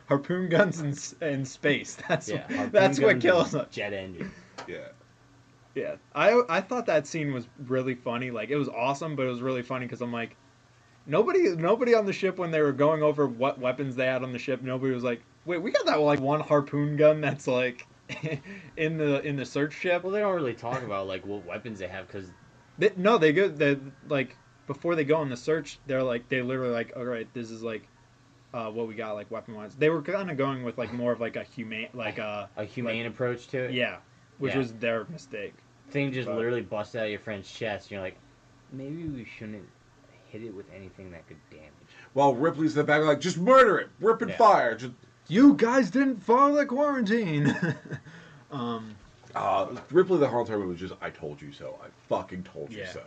Harpoon guns in space. That's Yeah. that's what Harpoon kills guns, them. jet engine. Yeah. Yeah, I thought that scene was really funny. Like it was awesome, but it was really funny because I'm like, nobody on the ship when they were going over what weapons they had on the ship. Nobody was like, wait, we got that like one harpoon gun that's like in the search ship. Well, they don't really talk about like what weapons they have because They go they like before they go on the search. They're like they literally like, all right, this is like what we got like weapon wise. They were kind of going with like more of like a humane approach to it. Yeah, which was their mistake. Thing just literally busts out your friend's chest. And you're like, maybe we shouldn't hit it with anything that could damage. While Ripley's in the back, like, just murder it, rip and fire. Just You guys didn't follow the quarantine. Ripley the whole time was just, I told you so. I fucking told you so.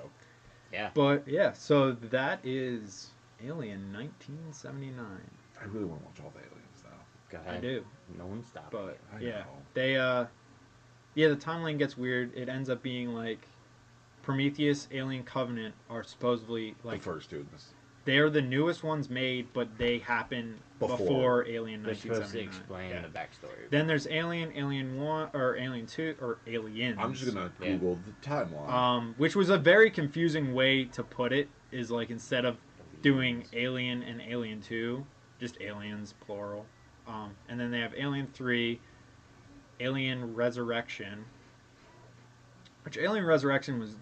Yeah. But yeah, so that is Alien 1979. I really want to watch all the aliens though. Go ahead. I do. No one stopped. But I yeah, know. they the timeline gets weird. It ends up being like Prometheus, Alien Covenant are supposedly like The first two. they are the newest ones made, but they happen before Alien They're supposed to 1979. explain Yeah. the backstory. Then there's Alien 1, or Alien 2, or Aliens. I'm just gonna Google the timeline. Which was a very confusing way to put it. Is like instead of doing Alien and Alien 2, just aliens plural. And then they have Alien 3, Alien Resurrection, which Alien Resurrection was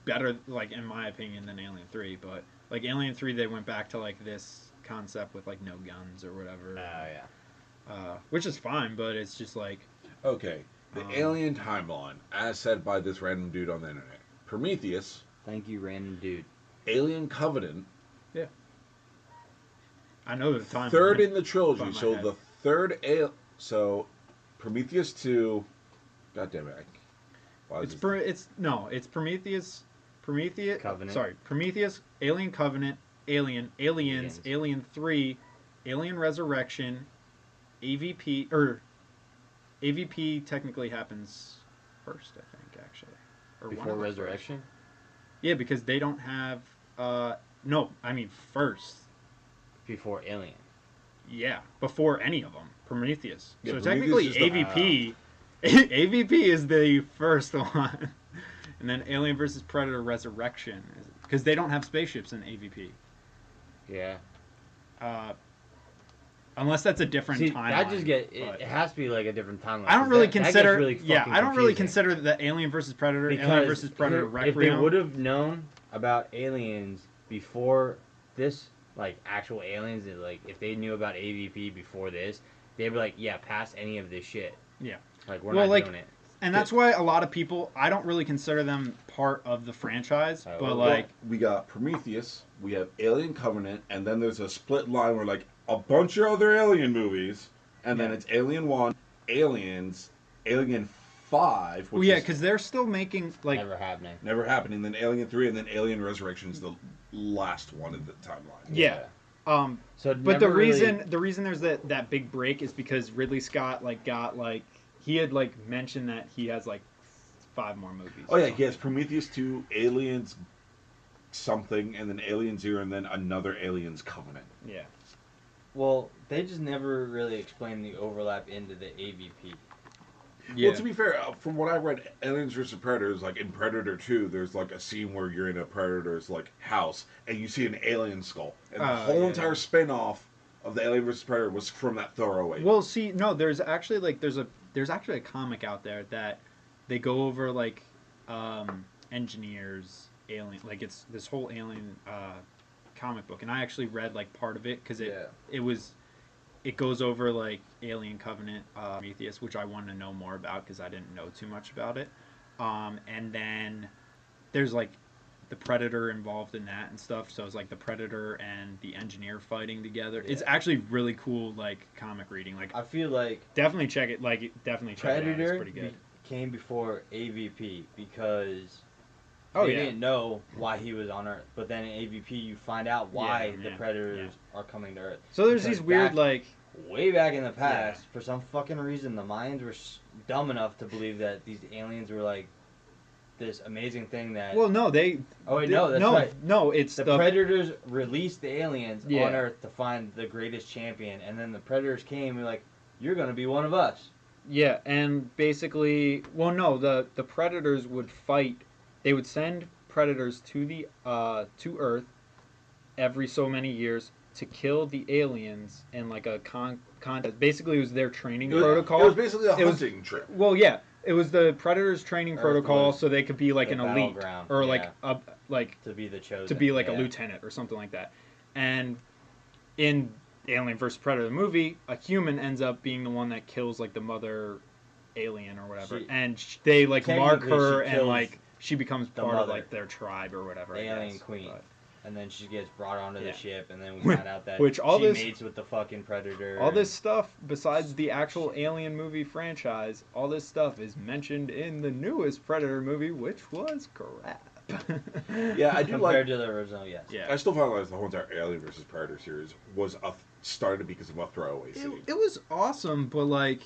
better, like in my opinion, than Alien 3. But like Alien 3, they went back to like this concept with like no guns or whatever. Which is fine, but it's just like Okay, the alien timeline, as said by this random dude on the internet. Prometheus, Thank you, random dude. Alien Covenant, I know the time. third in the trilogy. Above my So head. the third so Prometheus 2. God damn it! Why is this- It's Prometheus. Covenant. Sorry, Prometheus, Alien Covenant, Aliens, Alien 3, Alien Resurrection, AVP AVP technically happens first, I think, actually. Or one Before of them Resurrection? first. Yeah, because they don't have no, I mean first. Before Alien. Yeah, before any of them. Prometheus. Yeah, So Prometheus technically is AVP AVP is the first one. And then Alien versus Predator Resurrection, because they don't have spaceships in AVP. Yeah. Unless that's a different See, timeline. I just get but- it has to be like a different timeline. I don't 'cause really that gets consider. really Yeah, fucking I don't really confusing. consider the Alien versus Predator, Because Alien versus Predator if they Requiem. would have known about aliens before this, like actual aliens, like if they knew about AVP before this, they'd be like, yeah, pass any of this shit. Yeah. Like we're Well, not like, doing it. And that's why a lot of people, I don't really consider them part of the franchise, Oh, but well, like, we got Prometheus, we have Alien Covenant, and then there's a split line where like a bunch of other alien movies, and then Yeah. it's Alien 1, Aliens, Alien 5, well, which yeah, is because they're still making like, Never happening. never happening, then Alien 3, and then Alien Resurrection is the last one in the timeline. yeah. So, But the never really- reason there's that big break is because Ridley Scott he had like mentioned that he has like 5 more movies. Oh yeah, he has Prometheus 2, Aliens something, and then Alien 0, and then another Aliens Covenant. Yeah. Well, they just never really explained the overlap into the AVP. Yeah. Well, to be fair, from what I read, Aliens vs. Predators, like in Predator 2, there's like a scene where you're in a Predator's like house and you see an alien skull, and the whole yeah. entire spin-off of the Alien vs. Predator was from that throwaway. Well, see, no, there's actually a comic out there that they go over like engineers, alien, like it's this whole alien comic book, and I actually read like part of it because it it goes over like Alien Covenant, Prometheus, which I wanted to know more about because I didn't know too much about it. And then there's like the Predator involved in that and stuff. So it's like the Predator and the Engineer fighting together. Yeah. It's actually really cool, like comic reading. Like I feel like definitely check it. Like definitely check it out. It's pretty good. Came before AVP because they didn't know why he was on Earth, but then in AVP you find out why the Predators are coming to Earth. So there's these weird way back in the past, for some fucking reason, the Mayans were dumb enough to believe that these aliens were like this amazing thing that. Well, no, that's right. No, it's the Predators released the aliens on Earth to find the greatest champion, and then the Predators came and were like, "You're gonna be one of us." Yeah, and basically, well, no, the Predators would fight. They would send Predators to the to Earth every so many years to kill the aliens in like a contest. Basically, it was their training protocol. It was basically a hunting trip. Well, yeah, it was the Predators' training protocol, so they could be like an elite or like to be the chosen, to be like a lieutenant or something like that. And in Alien vs. Predator the movie, a human ends up being the one that kills like the mother alien or whatever, and they like mark her and like she becomes part of like their tribe or whatever. The alien queen. And then she gets brought onto the ship, and then we find out that mates with the fucking Predator. All this stuff, besides the actual Alien movie franchise, all this stuff is mentioned in the newest Predator movie, which was crap. Yeah, I do compared to the original. Yes. Yeah. I still found like the whole entire Alien vs. Predator series was started because of a throwaway scene. It was awesome, but like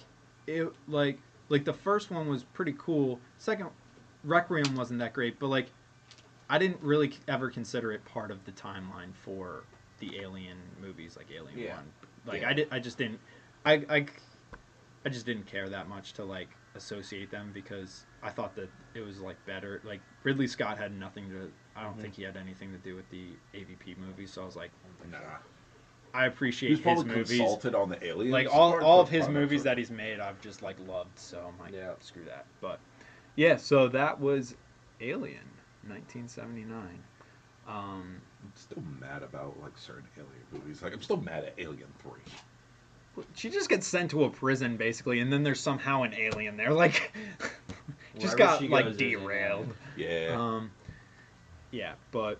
the first one was pretty cool. Second, Requiem wasn't that great, but like. I didn't really ever consider it part of the timeline for the Alien movies, like Alien 1. Like I just didn't care that much to like associate them because I thought that it was like better. Like Ridley Scott had nothing to. I don't think he had anything to do with the AVP movies. So I was like, nah. I appreciate his movies. Consulted on the Aliens. Like all of his movies that he's made, I've just like loved. So I'm like, screw that. But yeah, so that was Alien. 1979. I'm still mad about like certain Alien movies. Like I'm still mad at Alien 3. She just gets sent to a prison basically, and then there's somehow an alien there. Like, just got like derailed. Yeah. Yeah, but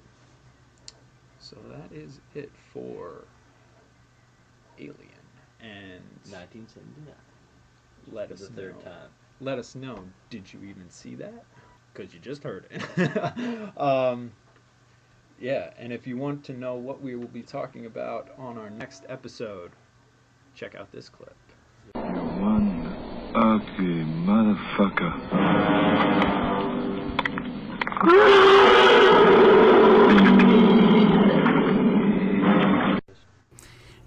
so that is it for Alien and 1979. Let us the third time. Let us know. Did you even see that? Because you just heard it. Yeah, and if you want to know what we will be talking about on our next episode, check out this clip. You one ugly motherfucker.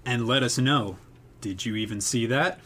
And let us know, did you even see that?